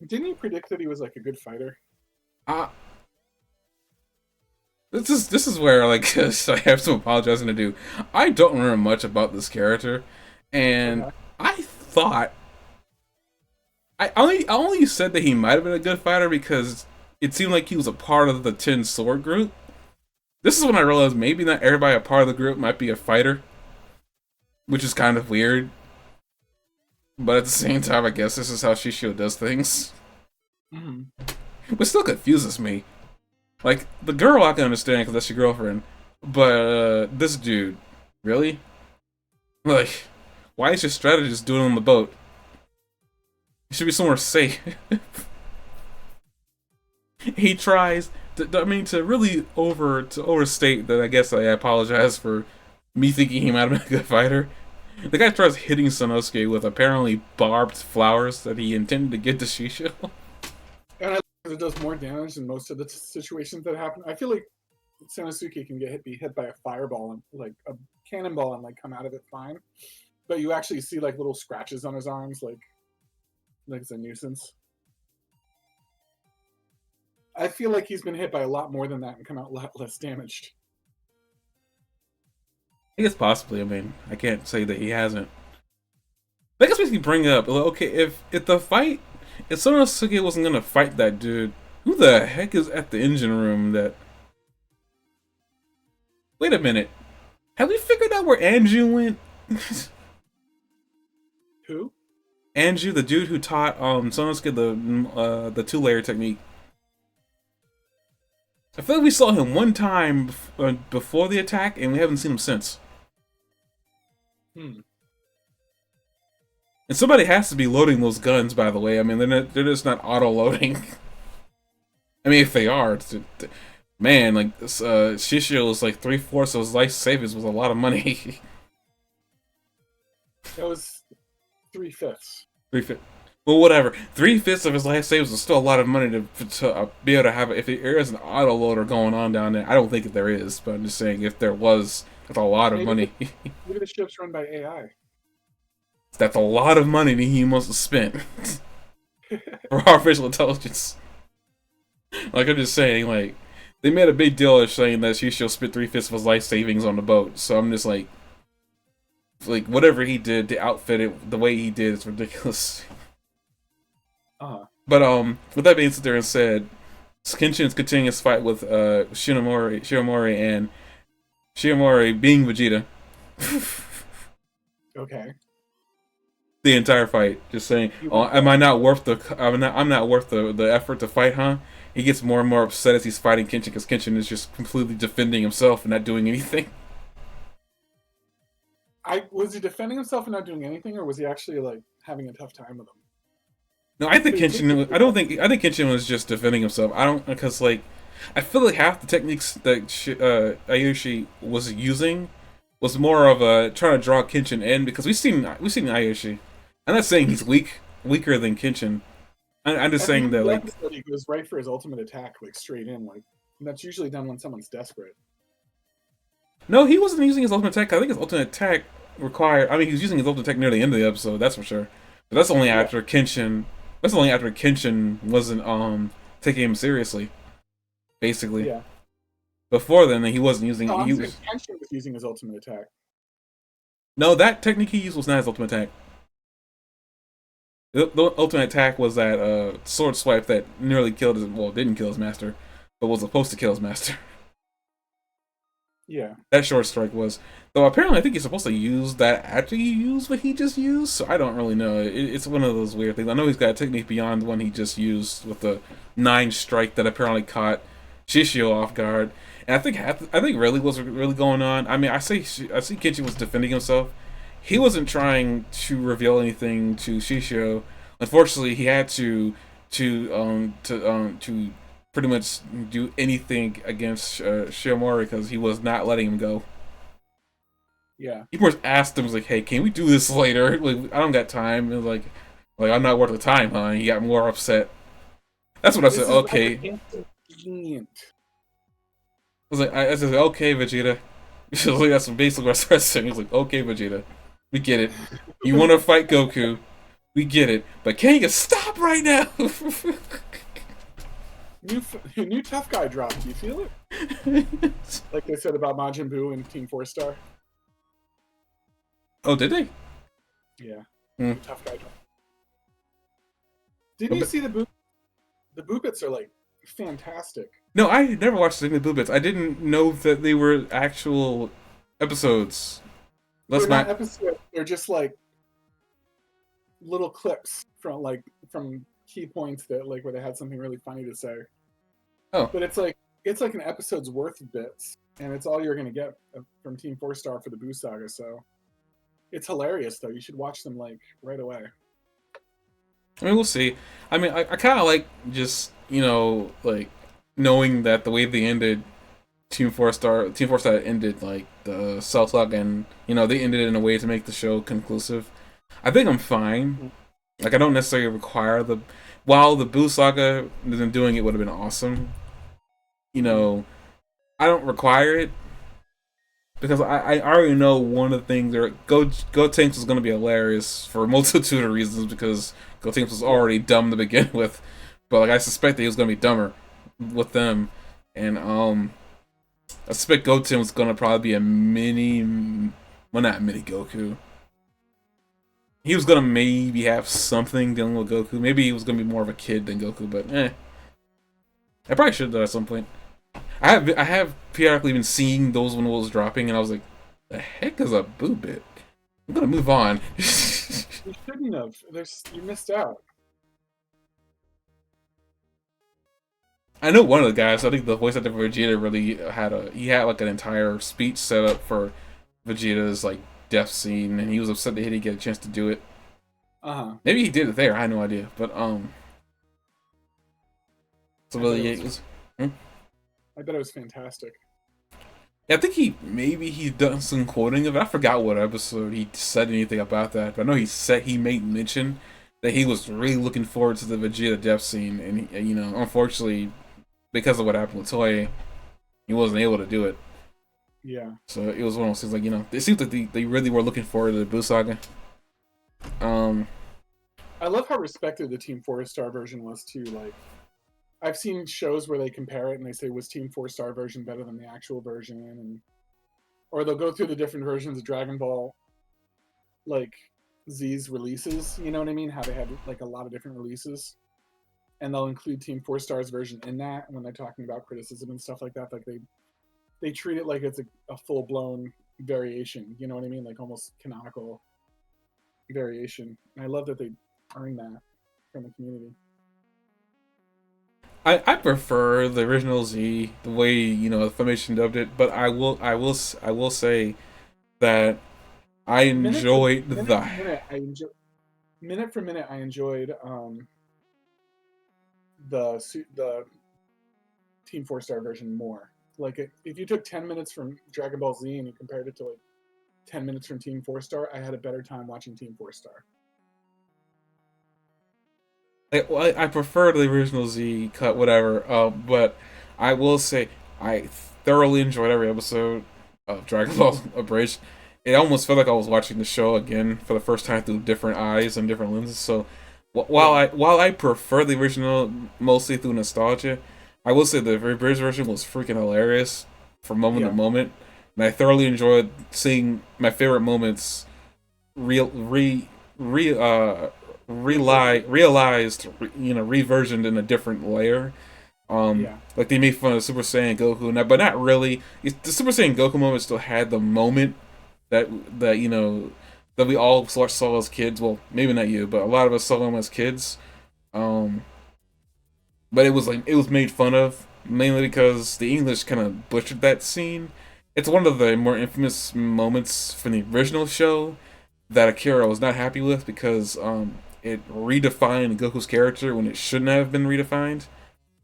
Didn't you predict that he was like a good fighter? This is where like I have some apologizing to do. I don't remember much about this character, and okay. I thought I only said that he might have been a good fighter because it seemed like he was a part of the Tin Sword group. This is when I realized maybe not everybody a part of the group might be a fighter, which is kind of weird. But at the same time, I guess this is how Shishio does things. Mm-hmm. Which still confuses me. Like, the girl I can understand because that's your girlfriend. But this dude, really? Like, why is your strategist doing it on the boat? He should be somewhere safe. He tries to really overstate that. I guess I apologize for me thinking he might have been a good fighter. The guy tries hitting Sonosuke with apparently barbed flowers that he intended to get to Shishio. And I think it does more damage than most of the situations that happen. I feel like Sonosuke can be hit by a fireball and like a cannonball and like come out of it fine. But you actually see like little scratches on his arms, like it's a nuisance. I feel like he's been hit by a lot more than that and come out less damaged. I guess possibly. I mean, I can't say that he hasn't. I guess we can bring up, okay, if Sonosuke wasn't gonna fight that dude, who the heck is at the engine room that... Wait a minute. Have we figured out where Anju went? Who? Andrew, the dude who taught Sonosuke the 2-layer technique. I feel like we saw him one time before the attack, and we haven't seen him since. Hmm. And somebody has to be loading those guns, by the way. I mean, they're just not auto-loading. I mean, if they are, man, like Shishio's like 3/4 of his life savings was a lot of money. That was 3/5. 3/5. Well, whatever. 3/5 of his life savings is still a lot of money to be able to have. If there is an auto loader going on down there, I don't think there is, but I'm just saying if there was, that's a lot of money. Maybe the ship's run by AI. That's a lot of money that he must have spent for artificial intelligence. Like I'm just saying, like they made a big deal of saying that Shishio spent 3/5 of his life savings on the boat. So I'm just like whatever he did to outfit it the way he did is ridiculous. But with that being said, Kenshin's continuing his fight with Shinomori, and Shinomori being Vegeta. Okay. The entire fight, just saying, "Oh, am I not worth the? I'm not worth the effort to fight, huh?" He gets more and more upset as he's fighting Kenshin because Kenshin is just completely defending himself and not doing anything. Was he defending himself and not doing anything, or was he actually like having a tough time with him? No, I think Kenshin. I think Kenshin was just defending himself. I don't because like I feel like half the techniques that Ayoshi was using was more of a trying to draw Kenshin in because we've seen Ayoshi. I'm not saying he's weaker than Kenshin. I'm just saying that like he goes right for his ultimate attack, like straight in, like and that's usually done when someone's desperate. No, he wasn't using his ultimate attack. I think his ultimate attack required. I mean, he was using his ultimate attack near the end of the episode. That's for sure. But that's only after Kenshin. That's only after Kenshin wasn't taking him seriously. Basically. Yeah. Before then, he wasn't using. No, Kenshin was using his ultimate attack. No, that technique he used was not his ultimate attack. The ultimate attack was that sword swipe that nearly killed his. Well, didn't kill his master, but was supposed to kill his master. Yeah. That short strike was. Though apparently I think he's supposed to use that after you use what he just used, so I don't really know. It's one of those weird things. I know he's got a technique beyond the one he just used with the 9 strike that apparently caught Shishio off guard. And I think really what's really going on. I mean, I see Kenshin was defending himself. He wasn't trying to reveal anything to Shishio. Unfortunately, he had to pretty much do anything against Shiomori because he was not letting him go. Yeah. He first asked him, was like, "Hey, can we do this later? Like, I don't got time." And like I'm not worth the time, huh? And he got more upset. That's what I said. Okay. I said, "Okay, Vegeta." So like, that's some basic wrestling. He was like, "Okay, Vegeta, we get it. You want to fight Goku? We get it. But can you stop right now?" New tough guy drop. Do you feel it? Like they said about Majin Buu and Team 4 Star. Oh, did they? Yeah. New tough guy drop. Didn't you see the Buu? The Buu bits are like fantastic. No, I never watched any of the Buu bits. I didn't know that they were actual episodes. They're not episodes. They're just like little clips from key points that like where they had something really funny to say. Oh. But it's like an episode's worth of bits, and it's all you're gonna get from Team 4 Star for the Buu Saga. So it's hilarious though. You should watch them like right away. I mean, we'll see. I mean, I kind of like just like knowing that the way they ended Team 4 Star ended like the Cell Saga, and they ended it in a way to make the show conclusive. I think I'm fine. Like I don't necessarily require while the Buu Saga than doing it would have been awesome. I don't require it because I already know one of the things Gotenks was going to be hilarious for a multitude of reasons because Gotenks was already dumb to begin with, but like I suspect that he was going to be dumber with them, and I suspect Goten was going to probably be a not mini Goku. He was gonna maybe have something dealing with Goku. Maybe he was gonna be more of a kid than Goku, but I probably should have done at some point. I have periodically been seeing those when it was dropping, and I was like, "The heck is a Buu bit?" I'm gonna move on. You shouldn't have. You missed out. I know one of the guys. I think the voice actor for Vegeta really he had like an entire speech set up for Vegeta's like death scene, and he was upset that he didn't get a chance to do it. Uh-huh. Maybe he did it there. I had no idea, but so really, yeah, it was. I bet it was fantastic. Yeah, I think he done some quoting of it. I forgot what episode he said anything about that, but I know he made mention that he was really looking forward to the Vegeta death scene, and unfortunately, because of what happened with Toei, he wasn't able to do it. Yeah. So it was one of those things like it seems like they really were looking forward to the Buu Saga. I love how respected the Team 4-star version was too. Like, I've seen shows where they compare it and they say, was Team 4-star version better than the actual version? Or they'll go through the different versions of Dragon Ball, like Z's releases. You know what I mean? How they had like a lot of different releases, and they'll include Team 4-star's version in that when they're talking about criticism and stuff like that. Like they treat it like it's a full blown variation. You know what I mean? Like almost canonical variation. And I love that they earn that from the community. I prefer the original Z, the way Funimation dubbed it, but I will say that I enjoyed minute for minute I enjoyed the Team 4-star version more. Like if you took 10 minutes from Dragon Ball Z and you compared it to like 10 minutes from Team 4-star, I had a better time watching Team 4-star. I prefer the original Z cut, whatever. But I will say I thoroughly enjoyed every episode of Dragon Ball Abridged. It almost felt like I was watching the show again for the first time through different eyes and different lenses. So while I prefer the original mostly through nostalgia, I will say the abridged version was freaking hilarious from moment to moment, and I thoroughly enjoyed seeing my favorite moments realized, reversioned in a different layer. Like they made fun of Super Saiyan Goku, but not really. The Super Saiyan Goku moment still had the moment that that we all saw as kids. Well, maybe not you, but a lot of us saw them as kids. But it was made fun of mainly because the English kind of butchered that scene. It's one of the more infamous moments from the original show that Akira was not happy with because it redefined Goku's character when it shouldn't have been redefined,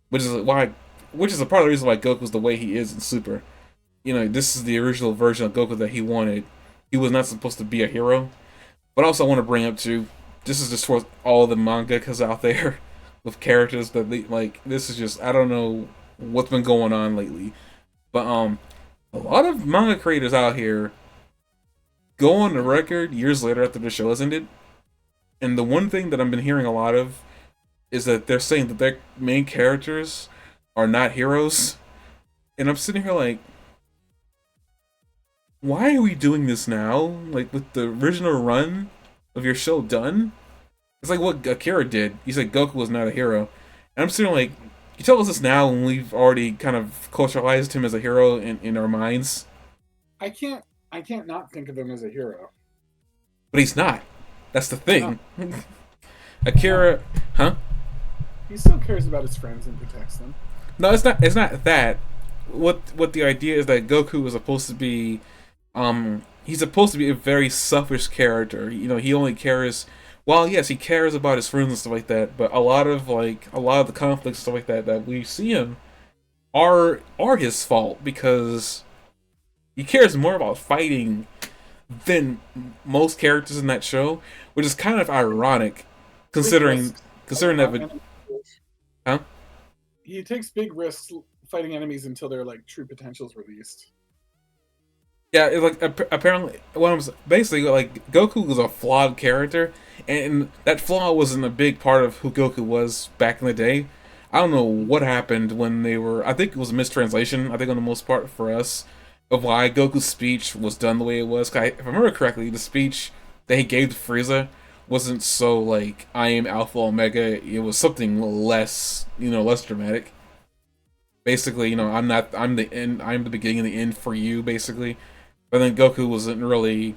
which is a part of the reason why Goku's the way he is in Super. This is the original version of Goku that he wanted. He was not supposed to be a hero. But also I want to bring up too, this is just for all the mangakas out there with characters that this is just, I don't know what's been going on lately. But a lot of manga creators out here go on the record years later after the show has ended, and the one thing that I've been hearing a lot of is that they're saying that their main characters are not heroes. And I'm sitting here like, why are we doing this now? Like, with the original run of your show done? It's like what Akira did. He said Goku was not a hero. And I'm sitting like, you tell us this now when we've already kind of culturalized him as a hero in our minds? I can't not think of him as a hero. But he's not. That's the thing. Akira, huh? He still cares about his friends and protects them. No, it's not. It's not that. What the idea is that Goku is supposed to be, he's supposed to be a very selfish character. He only cares. Well, yes, he cares about his friends and stuff like that. But a lot of the conflicts and stuff like that we see him are his fault because he cares more about fighting than most characters in that show, which is kind of ironic, considering that. Huh? He takes big risks fighting enemies until their true potential is released. Yeah, apparently, basically Goku was a flawed character, and that flaw wasn't a big part of who Goku was back in the day. I don't know what happened when they were. I think it was a mistranslation. I think on the most part for us, of why Goku's speech was done the way it was. If I remember correctly, the speech that he gave to Frieza wasn't so I am Alpha Omega. It was something less, less dramatic. Basically, I'm the end. I'm the beginning and the end for you. Basically, but then Goku wasn't really.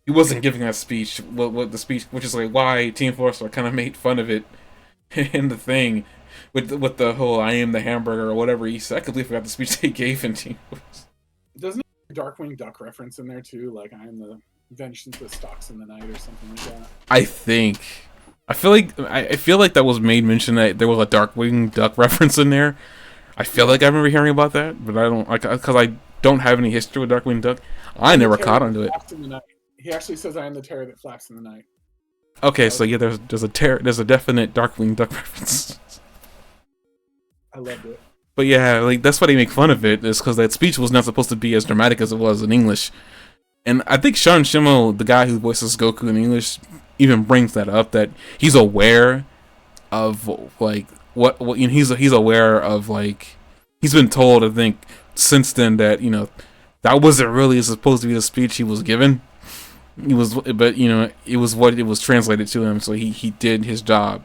he wasn't giving that speech. What the speech, which is like why Team Fortress kind of made fun of it in the thing with the whole "I am the hamburger" or whatever he said. I completely forgot the speech they gave in Team Fortress. Doesn't he have a Darkwing Duck reference in there too? Like I am the vengeance that stalks in the night or something like that. I think. I feel like that was made mention that there was a Darkwing Duck reference in there. I feel like I remember hearing about that, but I don't because I don't have any history with Darkwing Duck. I never caught onto it. He actually says, "I am the terror that flaps in the night." Okay, so yeah, there's a definite Darkwing Duck reference. I loved it. But yeah, like that's why they make fun of it, is because that speech was not supposed to be as dramatic as it was in English. And I think Sean Schemmel, the guy who voices Goku in English, even brings that up, that he's aware of like what you know, he's aware of, like, he's been told, I think, since then that, you know, that wasn't really supposed to be the speech he was given. But you know, it was what it was translated to him, so he did his job.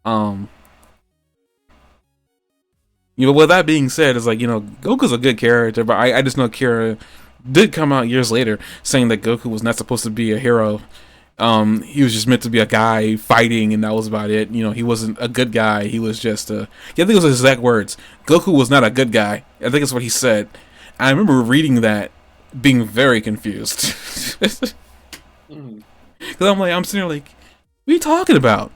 You know, with that being said, it's like, you know, Goku's a good character, but I just know Kira did come out years later saying that Goku was not supposed to be a hero. He was just meant to be a guy fighting, and that was about it. You know, he wasn't a good guy. He was just a... Yeah, I think it was his exact words. Goku was not a good guy. I think that's what he said. I remember reading that, being very confused. Because I'm sitting there like, what are you talking about?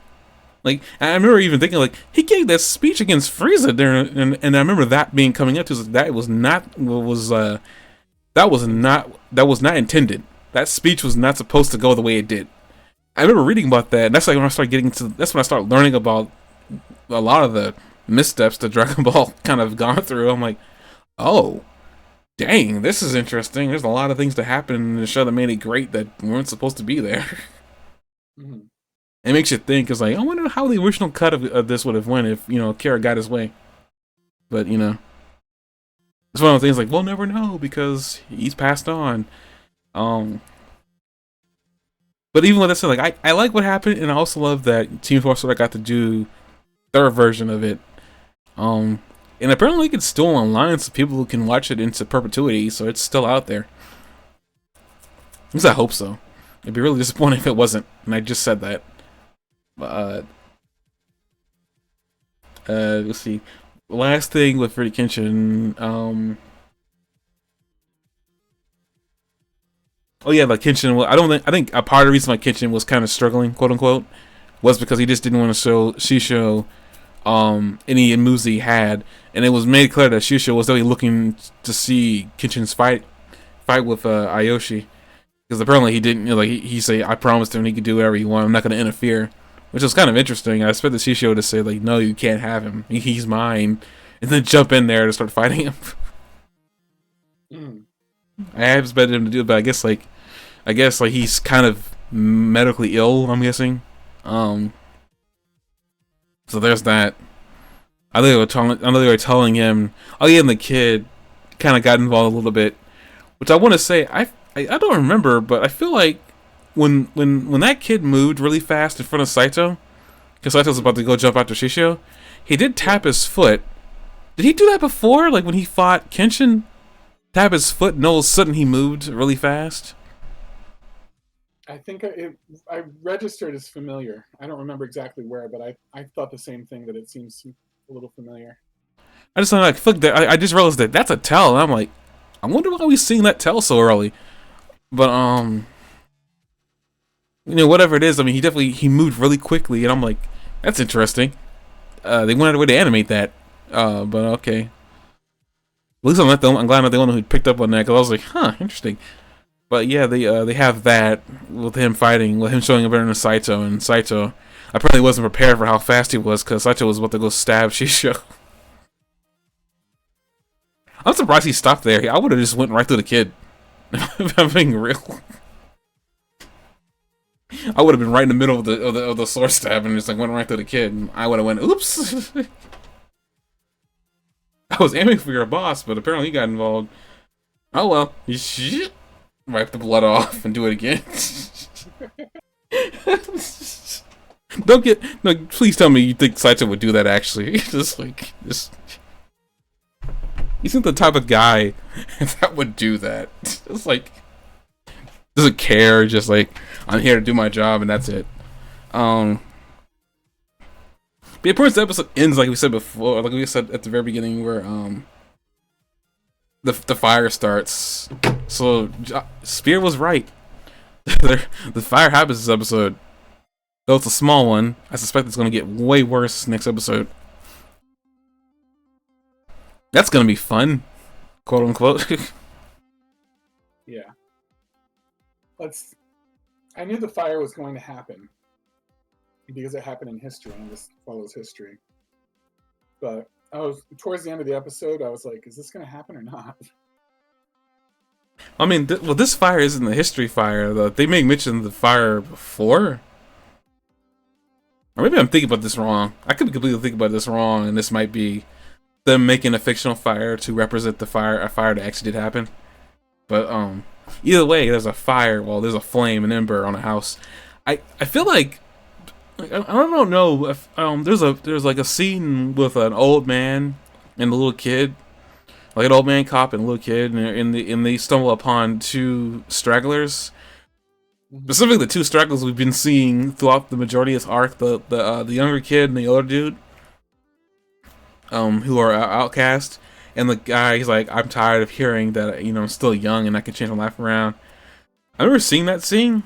Like, I remember even thinking, like, he gave that speech against Frieza there, and I remember that being coming up to us, that was not intended. That speech was not supposed to go the way it did. I remember reading about that, and that's like when I started learning about a lot of the missteps that Dragon Ball kind of gone through. I'm like, oh, dang, this is interesting. There's a lot of things that happened in the show that made it great that weren't supposed to be there. Mm-hmm. It makes you think. It's like, I wonder how the original cut of this would have went if, you know, Kira got his way. But, you know, it's one of those things like, we'll never know because he's passed on. But even with that said, like, I like what happened, and I also love that Team Fortress got to do their version of it. And apparently it's still online, so people can watch it into perpetuity, so it's still out there. At least I hope so. It'd be really disappointing if it wasn't, and I just said that. Let's see. Last thing with Rurouni Kenshin, oh yeah, like Kenshin. Well, I think a part of the reason why Kenshin was kind of struggling, quote unquote, was because he just didn't want to show Shisho any moves he had, and it was made clear that Shisho was really looking to see Kenshin's fight with Ayoshi, because apparently he didn't. You know, like he said, I promised him he could do whatever he wanted. I'm not going to interfere, which was kind of interesting. I expected Shisho to say like, no, you can't have him. He's mine, and then jump in there to start fighting him. I have expected him to do it, but I guess like he's kind of medically ill, I'm guessing. So there's that. I know they were telling him. Oh yeah, and the kid kind of got involved a little bit, which I want to say I don't remember, but I feel like when that kid moved really fast in front of Saito, because Saito's about to go jump after Shisho, he did tap his foot. Did he do that before? Like when he fought Kenshin? Tap his foot, and all of a sudden he moved really fast. I think I registered as familiar. I don't remember exactly where, but I thought the same thing, that it seems a little familiar. I just like, fuck that. I just realized that that's a tell, and I'm like, I wonder why we seeing that tell so early. But you know, whatever it is, I mean, he moved really quickly, and I'm like, that's interesting. They went out of their way to animate that. But okay. At least I'm glad I'm not the one who picked up on that, because I was like, huh, interesting. But yeah, they have that with him fighting, with him showing up better than Saito, and Saito apparently wasn't prepared for how fast he was, because Saito was about to go stab Shisho. I'm surprised he stopped there. I would have just went right through the kid. If I'm being real, I would have been right in the middle of the sword stab and just like went right through the kid. And I would have went, oops. I was aiming for your boss, but apparently he got involved. Oh well, shit. Wipe the blood off and do it again. Please tell me you think Saito would do that actually. Just. He's not the type of guy that would do that. It's like, doesn't care. Just like I'm here to do my job and that's it. But the point, the episode ends like we said before, like we said at the very beginning, where the fire starts. So Spear was right. The fire happens this episode. Though it's a small one, I suspect it's going to get way worse next episode. That's going to be fun, quote unquote. Yeah. I knew the fire was going to happen because it happened in history and this follows history. But I was towards the end of the episode, I was like, is this going to happen or not? I mean, well, this fire isn't the history fire, though. They may mention the fire before. Or maybe I'm thinking about this wrong. I could be completely thinking about this wrong, and this might be them making a fictional fire to represent a fire that actually did happen. But either way, there's a fire. Well, there's a flame, an ember on a house. I feel like I don't know if there's like a scene with an old man and a little kid, like an old man cop and a little kid, and they stumble upon two stragglers. Specifically, the two stragglers we've been seeing throughout the majority of this arc, the younger kid and the older dude, who are outcast, and the guy, he's like, I'm tired of hearing that, I'm still young and I can change my life around. I remember seeing that scene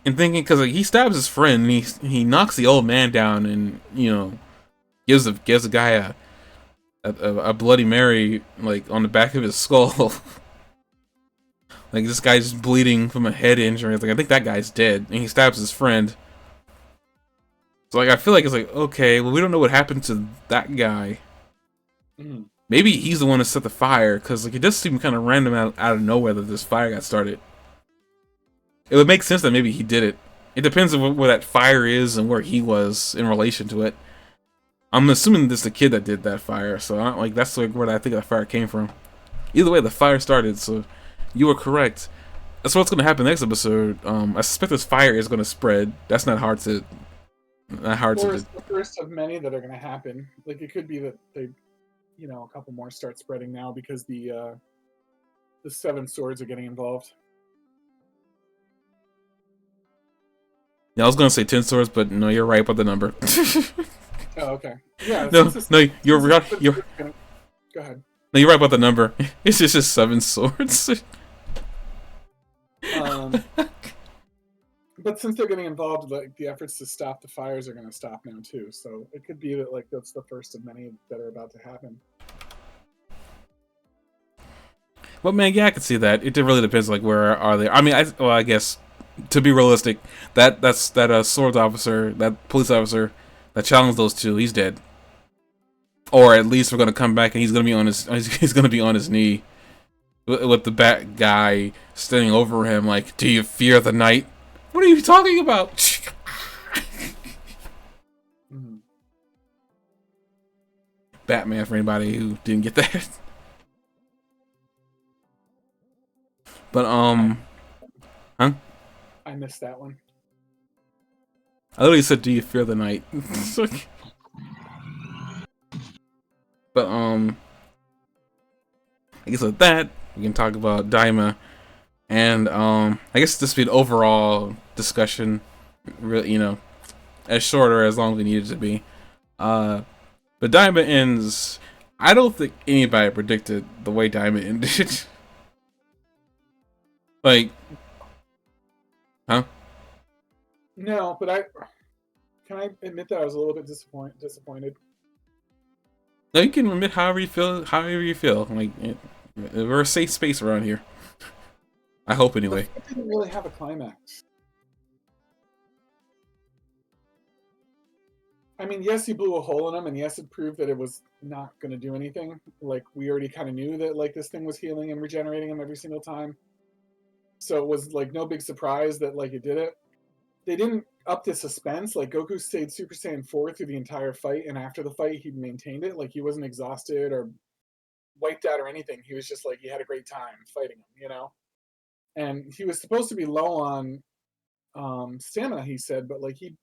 and thinking, because like, he stabs his friend and he knocks the old man down and gives the guy a Bloody Mary like on the back of his skull. Like, this guy's bleeding from a head injury. It's like, I think that guy's dead. And he stabs his friend. So, like, I feel like it's like, okay, well, we don't know what happened to that guy. Maybe he's the one to set the fire. Because, like, it does seem kind of random out of nowhere that this fire got started. It would make sense that maybe he did it. It depends on where that fire is and where he was in relation to it. I'm assuming this is the kid that did that fire. So, that's like where I think that fire came from. Either way, the fire started, so... You were correct. That's what's going to happen next episode. I suspect this fire is going to spread. That's not hard to... Or it's the first of many that are going to happen. Like, it could be that they, a couple more start spreading now because the 7 swords are getting involved. Yeah, I was going to say 10 swords, but no, you're right about the number. Oh, okay. Yeah. No, you're right. Go ahead. No, you're right about the number. It's just 7 swords. But since they're getting involved, like the efforts to stop the fires are going to stop now too. So it could be that like that's the first of many that are about to happen. Well, man, yeah, I can see that. It really depends. Like, where are they? I mean, I guess to be realistic, that swords officer, that police officer that challenged those two, he's dead. Or at least we're gonna come back and he's gonna be on his knee with the bat guy standing over him like, do you fear the night? What are you talking about? Batman, for anybody who didn't get that. But huh? I missed that one. I literally said, do you fear the night? But I guess with that we can talk about Daima, and I guess this would be an overall discussion, really, as short or as long as we need it to be. But Daima ends. I don't think anybody predicted the way Daima ended. Like, huh? No, but can I admit that I was a little bit disappointed. No, you can admit however you feel. Like, we're a safe space around here. I hope, anyway. It didn't really have a climax. I mean, yes, you blew a hole in him, and yes, it proved that it was not going to do anything. Like, we already kind of knew that, like, this thing was healing and regenerating him every single time. So it was, like, no big surprise that, like, it did it. They didn't up the suspense. Like, Goku stayed Super Saiyan 4 through the entire fight, and after the fight, he maintained it. Like, he wasn't exhausted or wiped out or anything. He was just, like, he had a great time fighting him, And he was supposed to be low on stamina, he said, but, like, he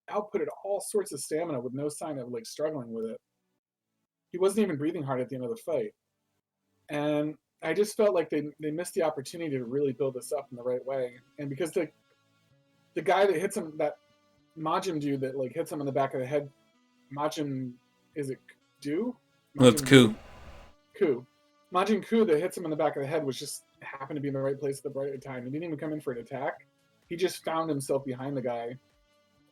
outputted all sorts of stamina with no sign of, like, struggling with it. He wasn't even breathing hard at the end of the fight. And I just felt like they missed the opportunity to really build this up in the right way. And because the guy that hits him, that Majin dude that like hits him in the back of the head, Majin, is it Do? No, it's Majin cool. Ku. Majin Ku that hits him in the back of the head was just happened to be in the right place at the right time. He didn't even come in for an attack. He just found himself behind the guy.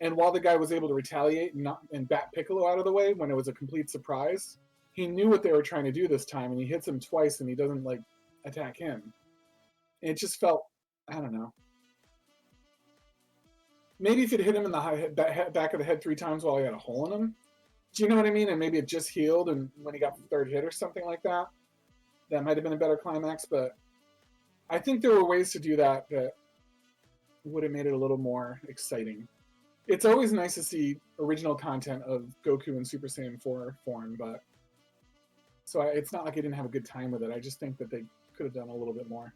And while the guy was able to retaliate and bat Piccolo out of the way when it was a complete surprise, he knew what they were trying to do this time, and he hits him twice, and he doesn't like attack him. And it just felt, I don't know. Maybe if it hit him in the back of the head 3 times while he had a hole in him, do you know what I mean? And maybe it just healed, and when he got the third hit or something like that, that might have been a better climax. But I think there were ways to do that that would have made it a little more exciting. It's always nice to see original content of Goku in Super Saiyan 4 form, but so it's not like I didn't have a good time with it. I just think that they could have done a little bit more.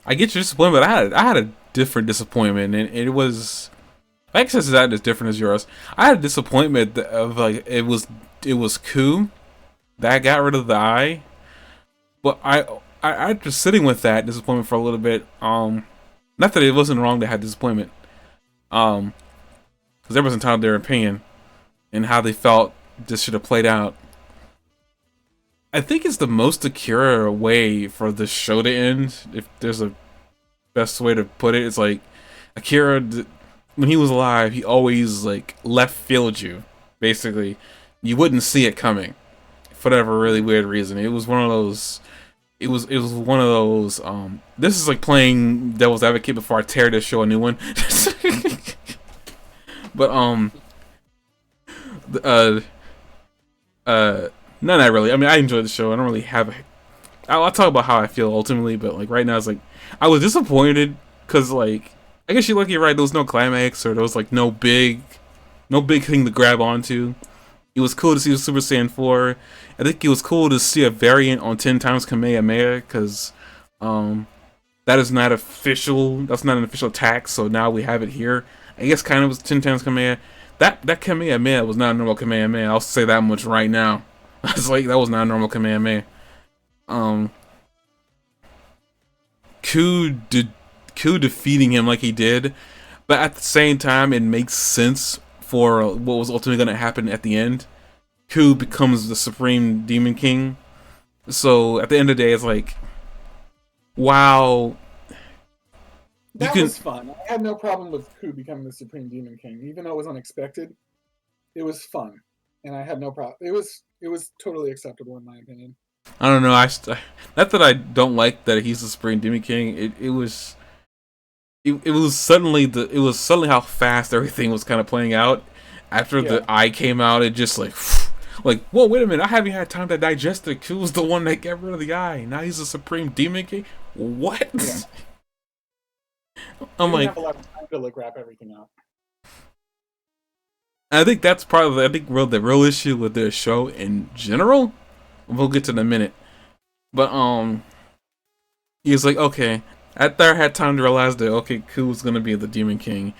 I get your disappointment. I had a different disappointment, and it was, I guess it's not as different as yours. I had a disappointment of like it was Ku that got rid of the eye, but I just sitting with that disappointment for a little bit. Not that it wasn't wrong to have disappointment, because everyone's entitled to their opinion and how they felt this should have played out. I think it's the most Akira way for the show to end. If there's a best way to put it, it's like Akira, when he was alive, he always like left field you. Basically, you wouldn't see it coming for whatever really weird reason. It was one of those. It was one of those. This is like playing devil's advocate before I tear this show a new one. But not really. I mean, I enjoy the show. I don't really have. I'll talk about how I feel ultimately, but like right now, it's like I was disappointed because like I guess you're lucky, right? There was no climax or there was like no big thing to grab onto. It was cool to see the Super Saiyan 4. I think it was cool to see a variant on 10 times Kamehameha because that is not official. That's not an official attack, so now we have it here. I guess kind of was 10 times Kamehameha. That Kamehameha was not a normal Kamehameha. I'll say that much right now. It's like that was not a normal Kamehameha. Ku defeating him like he did, but at the same time, it makes sense for what was ultimately going to happen at the end. Ku becomes the Supreme Demon King. So at the end of the day, it's like, wow. That was fun. I had no problem with Ku becoming the Supreme Demon King, even though it was unexpected. It was fun, and I had no problem. It was totally acceptable in my opinion. I don't know. Not that I don't like that he's the Supreme Demon King. It was suddenly how fast everything was kind of playing out after the eye came out. It just like whoa, wait a minute! I haven't had time to digest it. Ku was the one that got rid of the eye. Now he's the Supreme Demon King. What? Yeah. I'm like, have a lot of time to like wrap everything up. I think that's probably the real issue with the show in general. We'll get to it in a minute, but he was like, okay. After I had time to realize that, okay, Ku was gonna be the Demon King,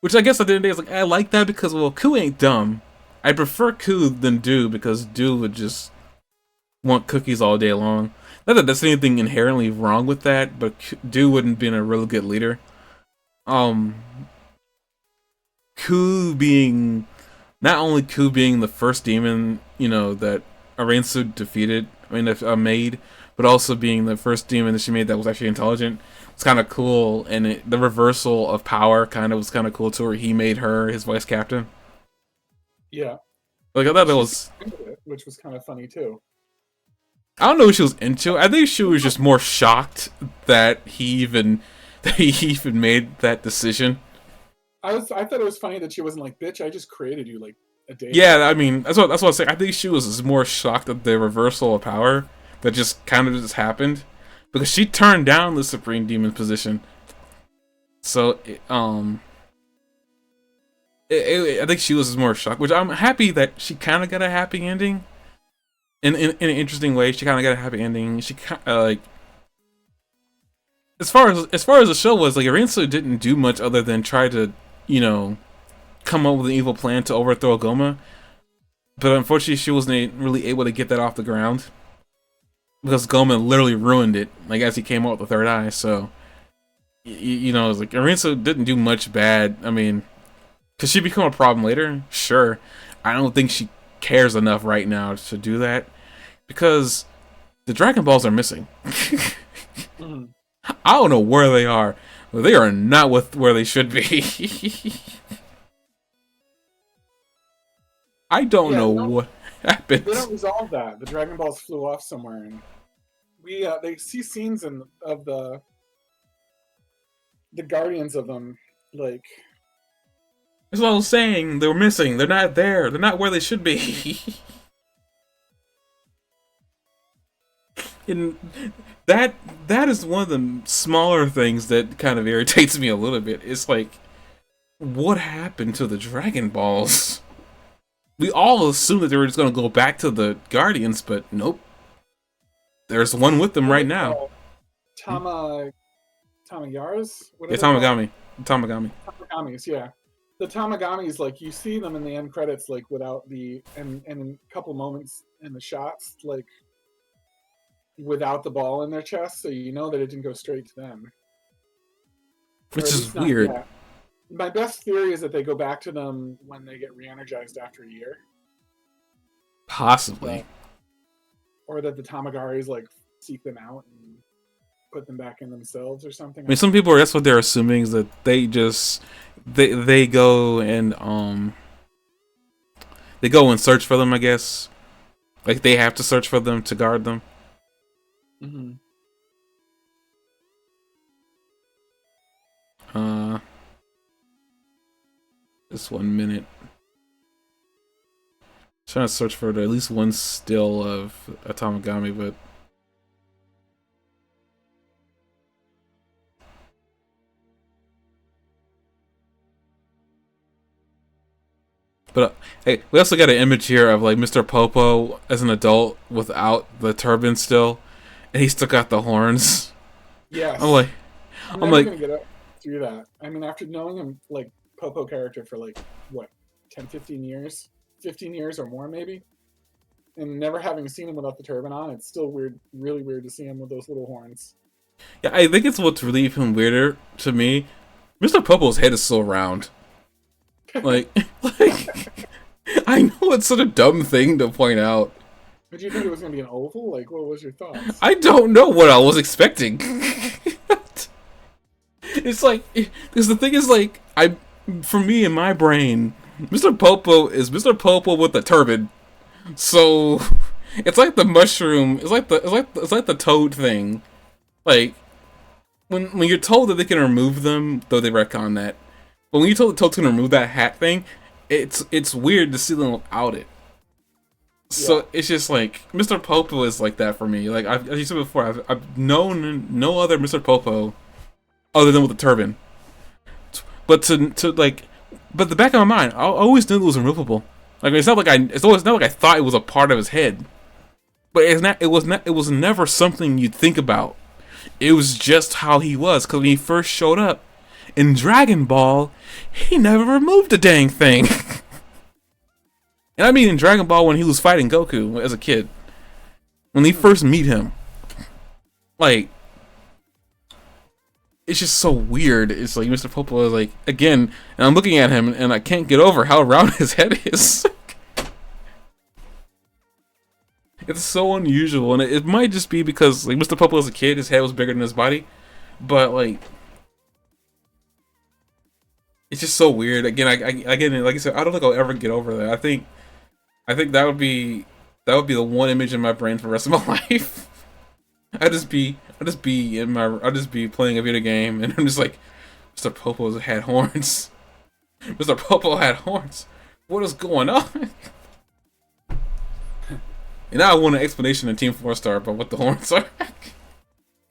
which I guess at the end of the day, it's like I like that because well, Ku ain't dumb. I prefer Ku than Do because Do would just want cookies all day long. Not that there's anything inherently wrong with that, but Do wouldn't be a really good leader. Ku being the first demon, that Arensu defeated, made, but also being the first demon that she made that was actually intelligent. It's kind of cool, and the reversal of power was kind of cool too, where he made her his vice captain. Yeah. Like I thought that was, which was kind of funny too. I don't know what she was into. I think she was just more shocked that he even made that decision. I thought it was funny that she wasn't like, bitch, I just created you like a day ago. I mean, that's what I was saying. I think she was more shocked at the reversal of power that just kind of just happened because she turned down the Supreme Demon position. So I think she was more shocked, which I'm happy that she kind of got a happy ending. In an interesting way, she kind of got a happy ending. She like, as far as the show was, like, Arensu didn't do much other than try to, come up with an evil plan to overthrow Goma. But unfortunately, she wasn't really able to get that off the ground. because Gomen literally ruined it, like as he came out with the third eye. So you know, it's like Arisa didn't do much bad. I mean, could she become a problem later? Sure. I don't think she cares enough right now to do that because the Dragon Balls are missing. Mm-hmm. I don't know where they are, but they are not where they should be. I don't know what happened. They don't resolve that. The Dragon Balls flew off somewhere, and they see scenes of the guardians of them, like. That's what I was saying. They're missing. They're not there. They're not where they should be. And that is one of the smaller things that kind of irritates me a little bit. It's like, what happened to the Dragon Balls? We all assumed that they were just going to go back to the Guardians, but nope. There's one with them right now. Tamagaras? Yeah, Tamagami. Tamagamis, yeah. The Tamagamis, like, you see them in the end credits, like, without and in a couple moments in the shots, like, without the ball in their chest, so you know that it didn't go straight to them. Which is weird. Yet. My best theory is that they go back to them when they get re-energized after a year. Possibly. Or that the Tamagaris, like, seek them out and put them back in themselves or something. I mean, some people, that's what they're assuming, is that they just... They go and, they go and search for them, I guess. Like, they have to search for them to guard them. Mm-hmm. Just 1 minute. Trying to search for at least one still of a Tamagami, but hey, we also got an image here of like Mr. Popo as an adult without the turban still, and he still got the horns. Yes. I'm like gonna get up through that. I mean, after knowing him, like, Popo character for like what, 10, 15 years, 15 years or more maybe, and never having seen him without the turban on, it's still weird, really weird to see him with those little horns. Yeah, I think it's what's really even weirder to me. Mr. Popo's head is still round. Like, I know it's such a dumb thing to point out. Did you think it was gonna be an oval? Like, what was your thoughts? I don't know what I was expecting. It's like, because the thing is, like, for me in my brain, Mr. Popo is Mr. Popo with a turban. So it's like the mushroom. It's like the toad thing. Like when you're told that they can remove them, though they retcon that. But when you're told the toad can remove that hat thing, it's weird to see them without it. So yeah. It's just like Mr. Popo is like that for me. Like as you said before, I've known no other Mr. Popo other than with a turban. But but the back of my mind, I always knew it was removable. Like it's not like I thought it was a part of his head. But it was never something you'd think about. It was just how he was, because when he first showed up in Dragon Ball, he never removed the dang thing. And I mean in Dragon Ball when he was fighting Goku as a kid. When they first meet him. Like, it's just so weird. It's like Mr. Popo is like, again, and I'm looking at him and I can't get over how round his head is. It's so unusual, and it might just be because like Mr. Popo as a kid, his head was bigger than his body, but like it's just so weird. Again, again, like I said, I don't think I'll ever get over that. I think that would be the one image in my brain for the rest of my life. I'd just be playing a video game, and I'm just like, Mr. Popo had horns. Mr. Popo had horns. What is going on? And now I want an explanation in Team 4-Star about what the horns are.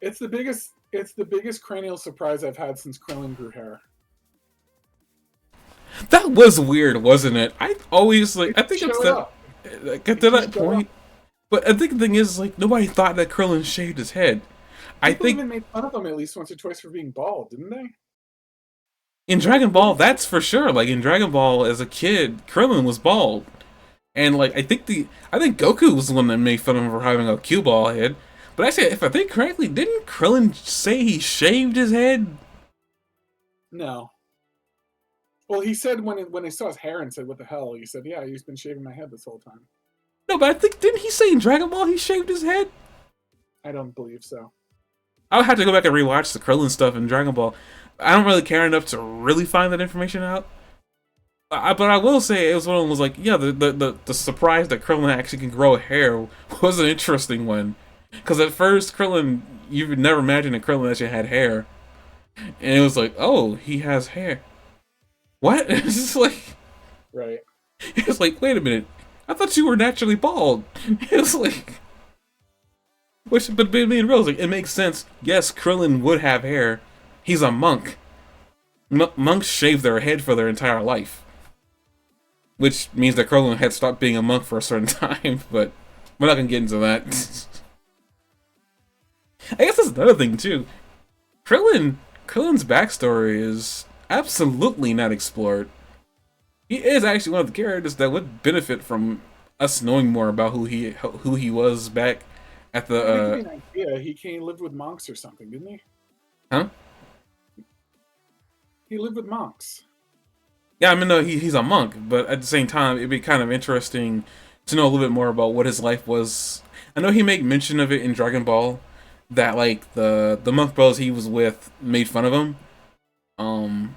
It's the biggest cranial surprise I've had since Krillin grew hair. That was weird, wasn't it? I always I think it's that get to that point. But I think the thing is, like, nobody thought that Krillin shaved his head. People even made fun of him at least once or twice for being bald, didn't they? In Dragon Ball, that's for sure. Like in Dragon Ball, as a kid, Krillin was bald. And like I think Goku was the one that made fun of him for having a cue ball head. But actually, if I think correctly, didn't Krillin say he shaved his head? No. Well, he said when he saw his hair and said, "What the hell?" He said, "Yeah, he's been shaving my head this whole time." No, but I think didn't he say in Dragon Ball he shaved his head? I don't believe so. I would have to go back and rewatch the Krillin stuff in Dragon Ball. I don't really care enough to really find that information out. But I will say it was one of them was like, yeah, the surprise that Krillin actually can grow hair was an interesting one. Because at first, Krillin, you would never imagine that Krillin actually had hair. And it was like, oh, he has hair. What? It's just like, Right. it's like, wait a minute. I thought you were naturally bald. It's like, but being real, like, it makes sense. Yes, Krillin would have hair. He's a monk. Monks shave their head for their entire life. Which means that Krillin had stopped being a monk for a certain time, but we're not gonna get into that. I guess that's another thing too. Krillin's backstory is absolutely not explored. He is actually one of the characters that would benefit from us knowing more about who he was back at the. To give you an idea, he lived with monks or something, didn't he? Huh? He lived with monks. Yeah, I mean, no, he's a monk, but at the same time, it'd be kind of interesting to know a little bit more about what his life was. I know he made mention of it in Dragon Ball, that like the monk bros he was with made fun of him, and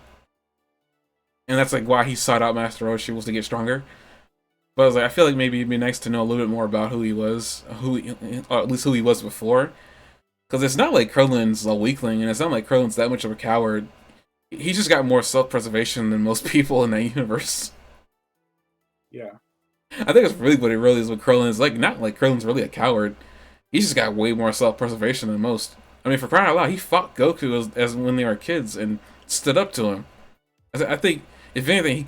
that's like why he sought out Master Roshi was to get stronger. But I was like, I feel like maybe it'd be nice to know a little bit more about who he was, or at least who he was before, because it's not like Krillin's a weakling, and it's not like Krillin's that much of a coward. He's just got more self-preservation than most people in that universe. Yeah. I think it's really what it really is with Krillin. It's like, not like Krillin's really a coward. He's just got way more self-preservation than most. I mean, for crying out loud, he fought Goku as when they were kids and stood up to him. I think, if anything, he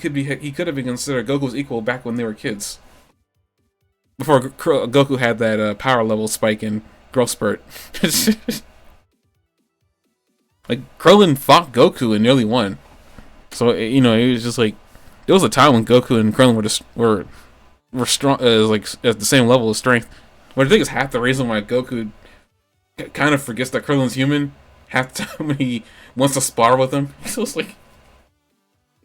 could have been considered Goku's equal back when they were kids. Before Goku had that power level spike and growth spurt. Like, Krillin fought Goku and nearly won. So, you know, it was just like, there was a time when Goku and Krillin were strong, like at the same level of strength. What I think is half the reason why Goku kind of forgets that Krillin's human. Half the time when he wants to spar with him, he's just like,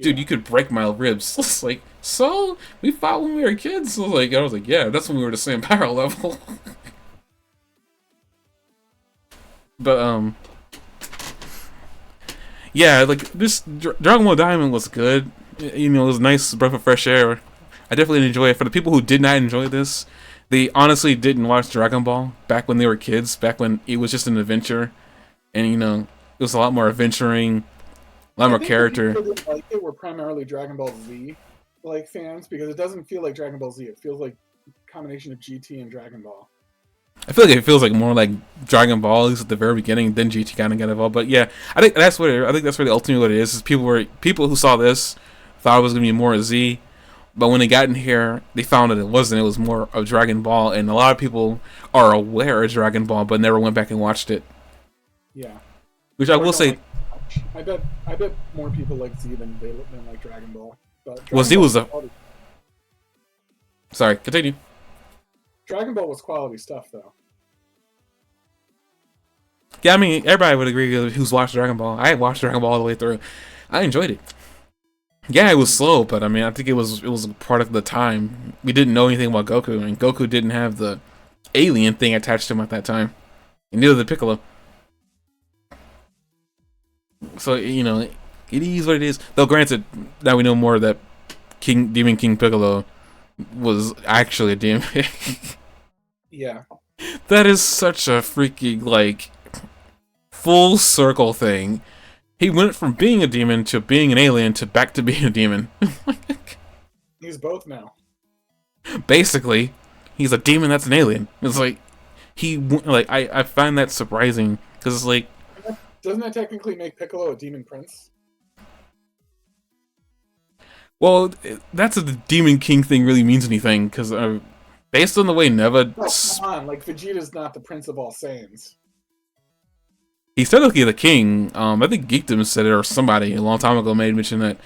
dude, you could break my ribs. It's like, so we fought when we were kids. I was like, yeah, that's when we were the same power level. But yeah, like this Dragon Ball Diamond was good. You know, it was a nice breath of fresh air. I definitely enjoy it. For the people who did not enjoy this, they honestly didn't watch Dragon Ball back when they were kids, back when it was just an adventure, and you know, it was a lot more adventuring, a lot more character. The people who didn't like it were primarily Dragon Ball Z like fans, because it doesn't feel like Dragon Ball Z. It feels like a combination of GT and Dragon Ball. I feel like it feels like more like Dragon Ball, at least at the very beginning. Then GT kind of got involved, but yeah, I think that's really ultimately what it is. Is people who saw this thought it was gonna be more Z, but when they got in here, they found that it wasn't. It was more of Dragon Ball, and a lot of people are aware of Dragon Ball, but never went back and watched it. Yeah, which I will say, I bet more people like Z than like Dragon Ball. But well, Z was a. Sorry, continue. Dragon Ball was quality stuff, though. Yeah, I mean, everybody would agree who's watched Dragon Ball. I watched Dragon Ball all the way through. I enjoyed it. Yeah, it was slow, but I mean, I think it was a part of the time. We didn't know anything about Goku, and Goku didn't have the alien thing attached to him at that time, and neither did Piccolo. So, you know, it is what it is. Though, granted, now we know more that Demon King Piccolo was actually a demon. Yeah. That is such a freaking, like, full circle thing. He went from being a demon to being an alien to back to being a demon. He's both now. Basically, he's a demon that's an alien. It's like, I find that surprising, because it's like... Doesn't that technically make Piccolo a demon prince? Well, that's if the Demon King thing really means anything, because based on the way Neva... Oh, come on, like, Vegeta's not the prince of all Saiyans. He's technically the king. I think Geekdom said it, or somebody a long time ago made mention that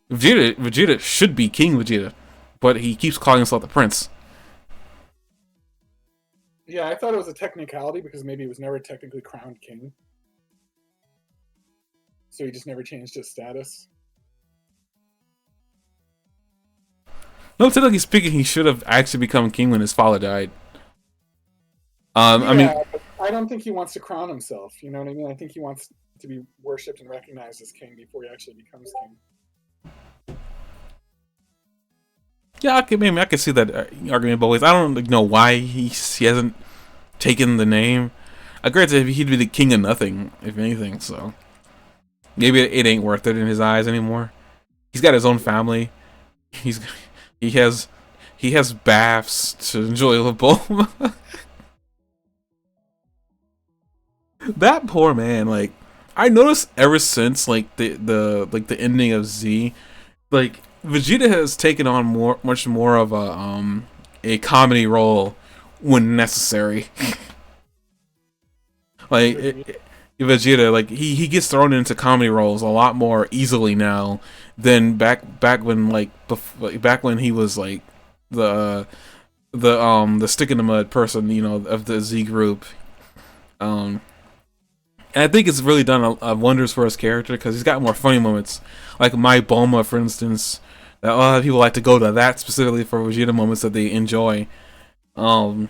Vegeta should be King Vegeta, but he keeps calling himself the prince. Yeah, I thought it was a technicality because maybe he was never technically crowned king. So he just never changed his status. No, technically speaking, he should have actually become king when his father died. Yeah, I mean, but I don't think he wants to crown himself. You know what I mean? I think he wants to be worshipped and recognized as king before he actually becomes king. yeah, I could see that argument both ways. I don't know why he hasn't taken the name. I granted he'd be the king of nothing, if anything. So maybe it ain't worth it in his eyes anymore. He's got his own family. He has baths to enjoy the bowl. That poor man. Like, I noticed ever since like the ending of Z, like Vegeta has taken on much more of a comedy role when necessary. Like Vegeta, like he gets thrown into comedy roles a lot more easily now than back when back when he was like the stick in the mud person, you know, of the Z group. And I think it's really done a wonders for his character because he's got more funny moments, like My Boma, for instance. That a lot of people like to go to that specifically for Vegeta moments that they enjoy. But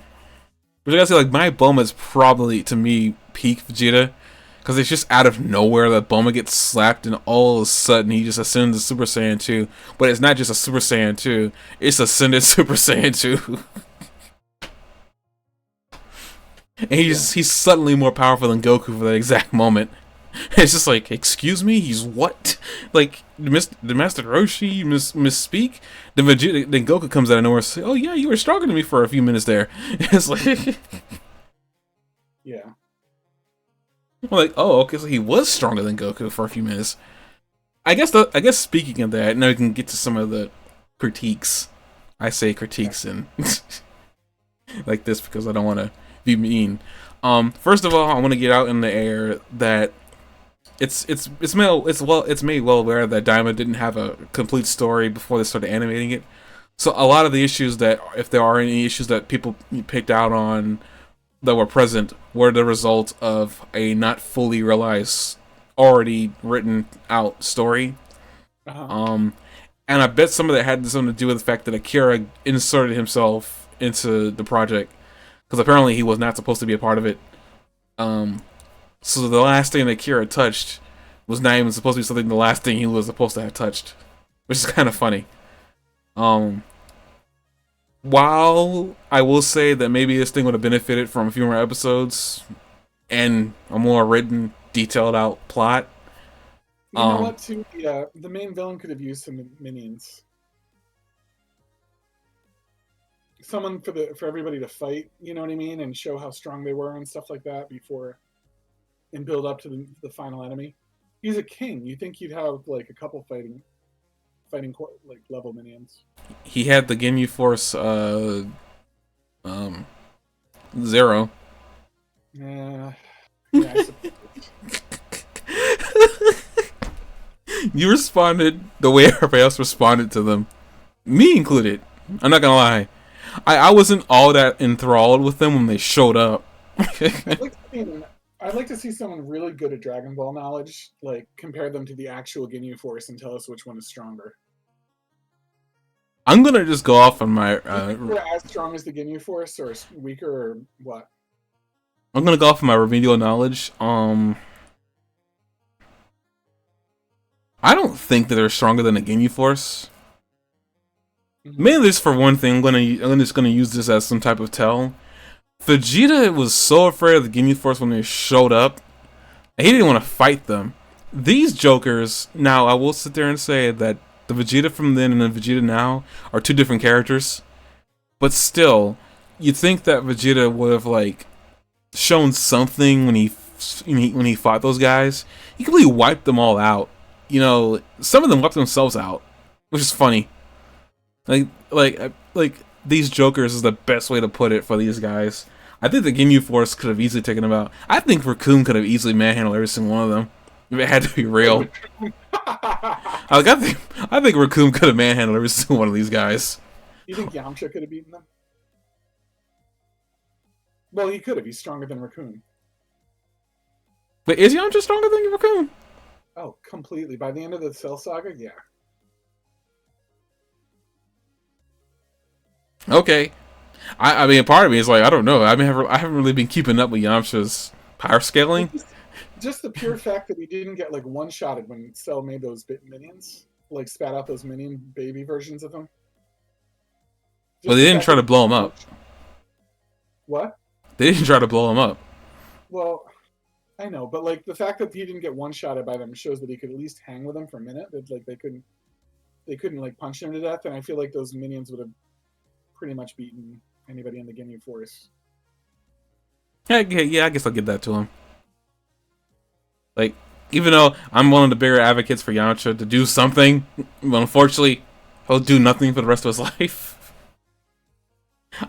I gotta say, like, My Boma is probably, to me, peak Vegeta. Because it's just out of nowhere that Boma gets slapped and all of a sudden he just ascends to Super Saiyan 2. But it's not just a Super Saiyan 2, it's Ascended Super Saiyan 2. And he's suddenly more powerful than Goku for that exact moment. It's just like, excuse me, he's what? Like, did Master Roshi misspeak? Then Goku comes out of nowhere and says, oh yeah, you were stronger than me for a few minutes there. It's like... Yeah. I'm like, oh, okay, so he was stronger than Goku for a few minutes. I guess speaking of that, now we can get to some of the critiques. I say critiques and like this because I don't want to be mean. First of all, I want to get out in the air that it's made well aware that Daima didn't have a complete story before they started animating it. So a lot of the issues that, if there are any issues that people picked out on that were present, were the result of a not fully realized, already written out story. And I bet some of that had something to do with the fact that Akira inserted himself into the project, because apparently he was not supposed to be a part of it. So the last thing that Akira touched was not even supposed to be something the last thing he was supposed to have touched, which is kind of funny. While I will say that maybe this thing would have benefited from a few more episodes and a more written, detailed out plot. You know what, too? The main villain could have used some minions. Someone for everybody to fight, you know what I mean, and show how strong they were and stuff like that and build up to the final enemy. He's a king. You think you'd have like a couple fighting like level minions. He had the Ginyu Force 0. Yeah, I suppose. You responded the way everybody else responded to them, me included. I'm not gonna lie. I wasn't all that enthralled with them when they showed up. I'd like to see someone really good at Dragon Ball knowledge, like compare them to the actual Ginyu Force and tell us which one is stronger. I'm gonna just go off on my. As strong as the Ginyu Force, or weaker, or what? I'm gonna go off on my remedial knowledge. I don't think that they're stronger than the Ginyu Force. Mainly just for one thing, I'm just gonna use this as some type of tell. Vegeta was so afraid of the Ginyu Force when they showed up, and he didn't want to fight them. These jokers, now I will sit there and say that the Vegeta from then and the Vegeta now are two different characters, but still, you'd think that Vegeta would have like shown something when he fought those guys. He completely wiped them all out. You know, some of them wiped themselves out, which is funny. Like these jokers is the best way to put it for these guys. I think the Ginyu Force could have easily taken them out. I think Raccoon could have easily manhandled every single one of them if it had to be real. I think Raccoon could have manhandled every single one of these guys. You think Yamcha could have beaten them? Well, he could have. He's stronger than Raccoon. But is Yamcha stronger than Raccoon? Oh, completely. By the end of the Cell Saga, yeah. Okay. I mean, part of me is like, I don't know. I haven't really been keeping up with Yamcha's power scaling. Just the pure fact that he didn't get like one-shotted when Cell made those minions, like spat out those minion baby versions of them. Well, they didn't try to blow him up. What? They didn't try to blow him up. Well, I know, but like the fact that he didn't get one-shotted by them shows that he could at least hang with them for a minute. That like they couldn't like punch him to death, and I feel like those minions would have pretty much beaten anybody in the Ginyu Force. Yeah, I guess I'll give that to him. Like, even though I'm one of the bigger advocates for Yamcha to do something, but unfortunately, he'll do nothing for the rest of his life.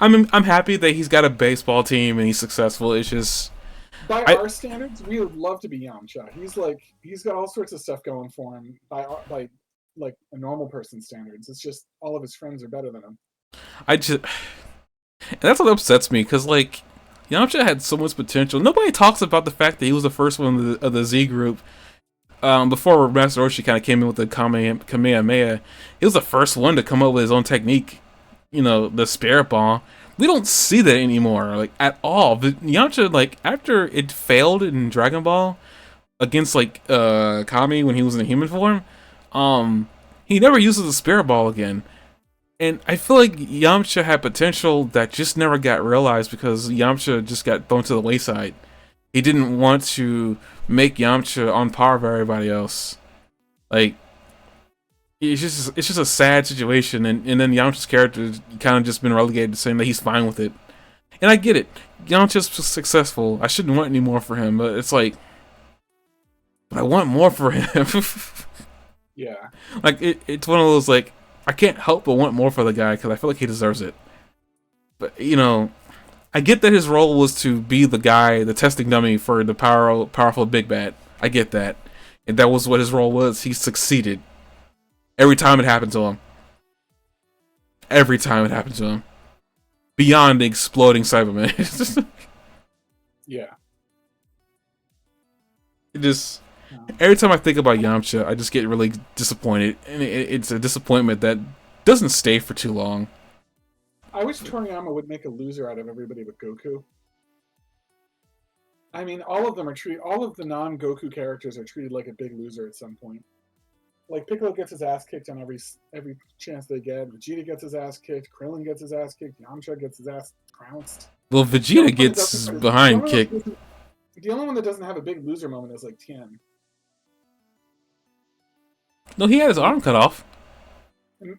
I'm happy that he's got a baseball team and he's successful. It's just by our standards, we would love to be Yamcha. He's got all sorts of stuff going for him by like a normal person's standards. It's just all of his friends are better than him. And that's what upsets me, because like Yamcha had so much potential. Nobody talks about the fact that he was the first one of the Z group. Before Master Roshi kind of came in with the Kamehameha, he was the first one to come up with his own technique. You know, the Spirit Ball. We don't see that anymore, like at all. But Yamcha, like after it failed in Dragon Ball against like Kami when he was in human form, he never uses the Spirit Ball again. And I feel like Yamcha had potential that just never got realized because Yamcha just got thrown to the wayside. He didn't want to make Yamcha on par with everybody else. Like, it's just a sad situation, and then Yamcha's character kind of just been relegated to saying that he's fine with it. And I get it. Yamcha's successful. I shouldn't want any more for him, but it's like, but I want more for him. Yeah. Like, it's one of those, like, I can't help but want more for the guy because I feel like he deserves it. But, you know, I get that his role was to be the guy, the testing dummy for the powerful big bad. I get that. And that was what his role was. He succeeded. Every time it happened to him. Every time it happened to him. Beyond the exploding Cyberman. Yeah. It just... Every time I think about Yamcha, I just get really disappointed. And it's a disappointment that doesn't stay for too long. I wish Toriyama would make a loser out of everybody but Goku. I mean, all of the non-Goku characters are treated like a big loser at some point. Like, Piccolo gets his ass kicked on every chance they get. Vegeta gets his ass kicked. Krillin gets his ass kicked. Yamcha gets his ass trounced. Well, Vegeta gets behind kicked. The only one that doesn't have a big loser moment is, like, Tien. No, he had his arm cut off.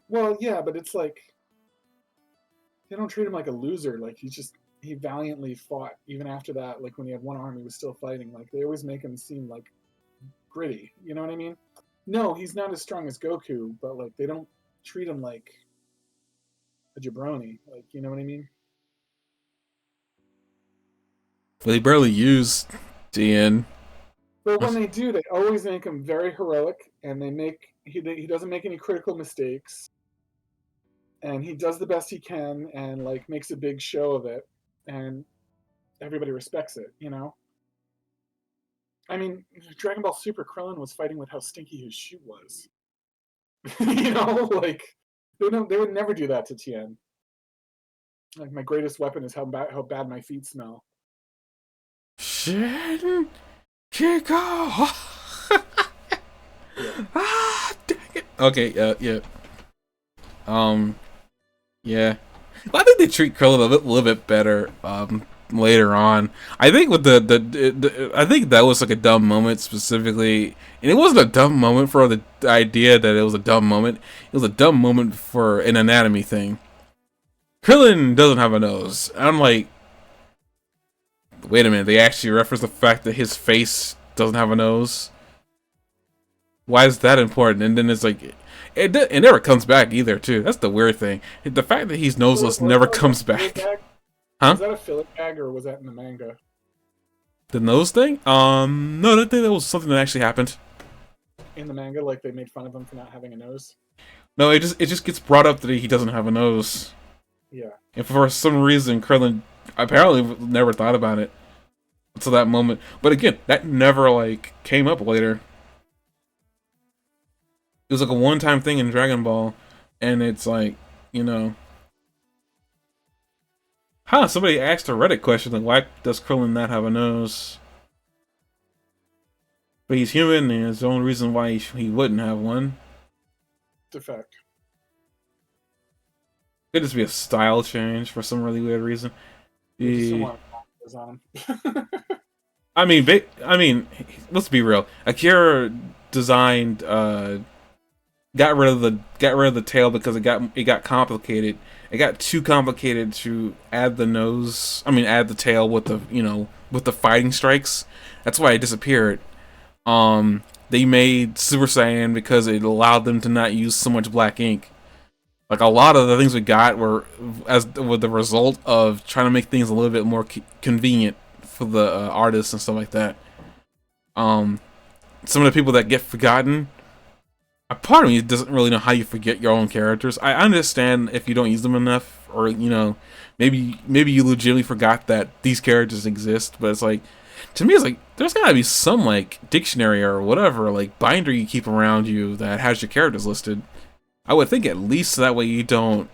Well, yeah, but it's like... They don't treat him like a loser. Like, he valiantly fought. Even after that, like, when he had one arm, he was still fighting. Like, they always make him seem, like, gritty. You know what I mean? No, he's not as strong as Goku, but, like, they don't treat him like a jabroni. Like, you know what I mean? But they barely use Tien. But when they do, they always make him very heroic, and he doesn't make any critical mistakes. And he does the best he can and, like, makes a big show of it. And everybody respects it, you know? I mean, Dragon Ball Super Krillin was fighting with how stinky his shoe was. You know? Like, they would never do that to Tien. Like, my greatest weapon is how bad my feet smell. Shin Kiko! Ah, dang it. Okay, yeah. Yeah. Well, I think they treat Krillin a little bit better later on. I think with I think that was like a dumb moment specifically, and it wasn't a dumb moment for the idea that it was a dumb moment. It was a dumb moment for an anatomy thing. Krillin doesn't have a nose. I'm like, wait a minute. They actually reference the fact that his face doesn't have a nose. Why is that important? And then it's like, it never comes back either, too. That's the weird thing. The fact that he's noseless never comes back. Huh? Was that a filler gag or was that in the manga? The nose thing? No, I think that was something that actually happened. In the manga, like they made fun of him for not having a nose? No, it just gets brought up that he doesn't have a nose. Yeah. And for some reason, Krillin apparently never thought about it until that moment. But again, that never like came up later. It was like a one-time thing in Dragon Ball, and it's like, you know, somebody asked a Reddit question like, why does Krillin not have a nose? But he's human, and there's the only reason why he wouldn't have one. Defect. Could just be a style change for some really weird reason. I mean, let's be real. Akira designed, got rid of the tail because it got complicated. It got too complicated to add the nose. I mean, add the tail with the fighting strikes. That's why it disappeared. They made Super Saiyan because it allowed them to not use so much black ink. Like a lot of the things we got were the result of trying to make things a little bit more convenient for the artists and stuff like that. Some of the people that get forgotten, a part of me doesn't really know how you forget your own characters. I understand if you don't use them enough, or maybe you legitimately forgot that these characters exist. But it's like, to me, it's like there's gotta be some like dictionary or whatever, like binder you keep around you that has your characters listed. I would think at least that way you don't,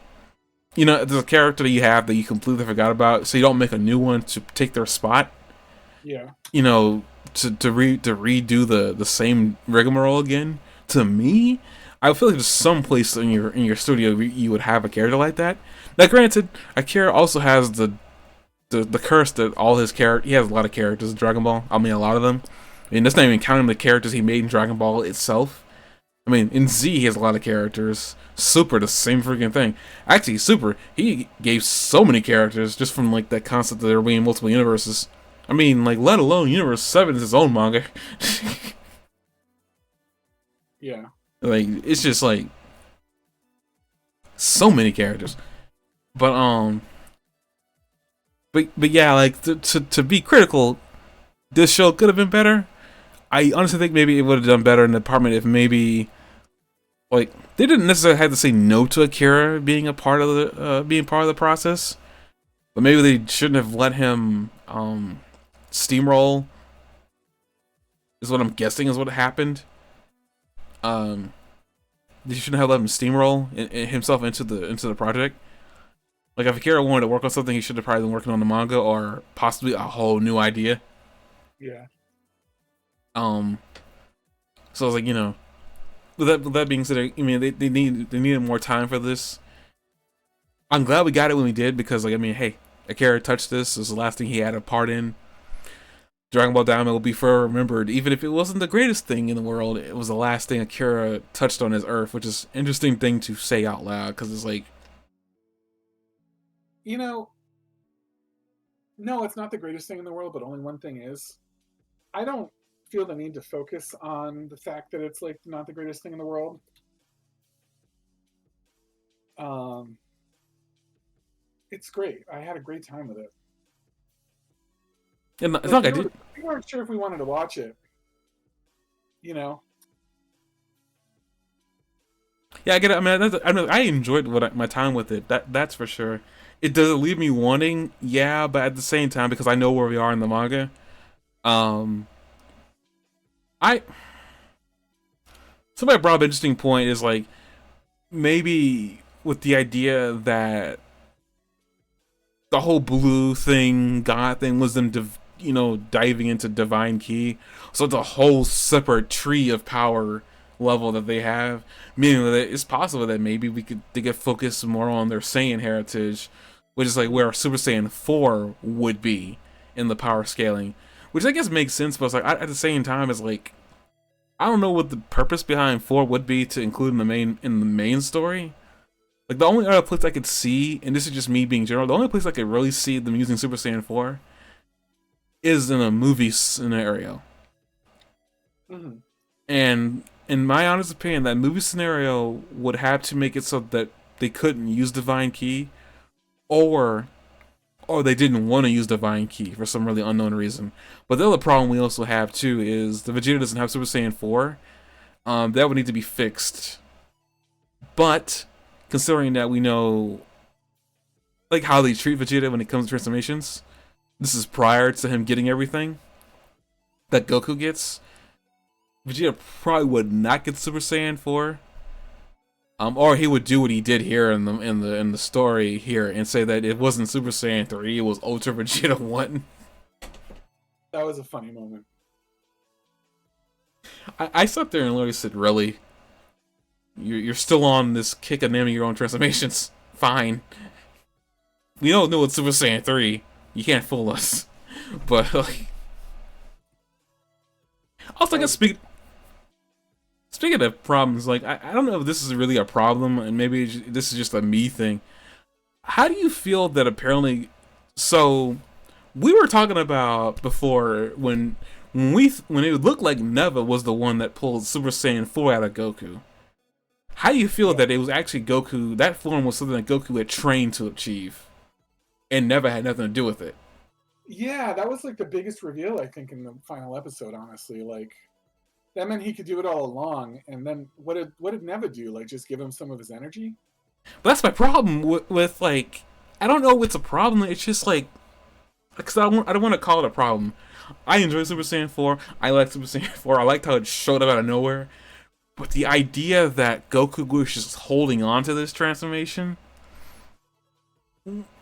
there's a character that you have that you completely forgot about, so you don't make a new one to take their spot. Yeah. To redo the same rigmarole again. To me, I feel like there's some place in your studio you would have a character like that. Now, granted, Akira also has the curse that all his he has a lot of characters in Dragon Ball. I mean, a lot of them. I mean, that's not even counting the characters he made in Dragon Ball itself. I mean, in Z, he has a lot of characters. Super, the same freaking thing. Actually, Super, he gave so many characters just from, like, that concept that there being multiple universes. I mean, like, let alone Universe 7 is his own manga. Yeah. Like, it's just, like, so many characters. But yeah, like, to be critical, this show could have been better. I honestly think maybe it would have done better in the department if maybe, like, they didn't necessarily have to say no to Akira being a part of the process, but maybe they shouldn't have let him steamroll. Is what I'm guessing is what happened. They shouldn't have let him steamroll himself into the project. Like, if Akira wanted to work on something, he should have probably been working on the manga or possibly a whole new idea. Yeah. So I was like, with that being said, I mean, they needed more time for this. I'm glad we got it when we did because, like, I mean, hey, Akira touched this. This is the last thing he had a part in. Dragon Ball Daima will be forever remembered, even if it wasn't the greatest thing in the world. It was the last thing Akira touched on his Earth, which is an interesting thing to say out loud because it's like, no, it's not the greatest thing in the world, but only one thing is. I don't feel the need to focus on the fact that it's like not the greatest thing in the world. It's great. I had a great time with it. it's not like I did. We weren't sure if we wanted to watch it. Yeah, I get it. I mean, I enjoyed my time with it. That's for sure. It doesn't leave me wanting, yeah, but at the same time, because I know where we are in the manga, somebody brought up an interesting point is like maybe with the idea that the whole blue thing, God thing, was them diving into divine ki, so it's a whole separate tree of power level that they have, meaning that it's possible that maybe they could focus more on their Saiyan heritage, which is like where Super Saiyan 4 would be in the power scaling, which I guess makes sense, but it's like at the same time it's like I don't know what the purpose behind 4 would be to include in the main story. Like, the only other place I could see, and this is just me being general, the only place I could really see them using Super Saiyan 4 is in a movie scenario. Mm-hmm. And in my honest opinion, that movie scenario would have to make it so that they couldn't use Divine Key, or they didn't want to use Divine Key for some really unknown reason. But the other problem we also have too is the Vegeta doesn't have Super Saiyan 4. That would need to be fixed. But considering that we know like how they treat Vegeta when it comes to transformations. This is prior to him getting everything that Goku gets. Vegeta probably would not get Super Saiyan 4. Or he would do what he did here in the story here and say that it wasn't Super Saiyan 3, it was Ultra Vegeta 1. That was a funny moment. I sat there and literally said, really? You're still on this kick of naming your own transformations. Fine. We don't know it's Super Saiyan 3. You can't fool us. But, like... Also, I guess speaking of problems, like, I don't know if this is really a problem, and maybe this is just a me thing. How do you feel that apparently... So, we were talking about before when it looked like Neva was the one that pulled Super Saiyan 4 out of Goku. How do you feel that it was actually Goku, that form was something that Goku had trained to achieve, and Neva had nothing to do with it? Yeah, that was like the biggest reveal, I think, in the final episode, honestly. Like, that meant he could do it all along, and then what did Neva do? Like, just give him some of his energy? But that's my problem with like, I don't know if it's a problem, it's just like, because I don't want to call it a problem. I enjoy Super Saiyan 4, I like Super Saiyan 4, I liked how it showed up out of nowhere, but the idea that Goku was just holding on to this transformation,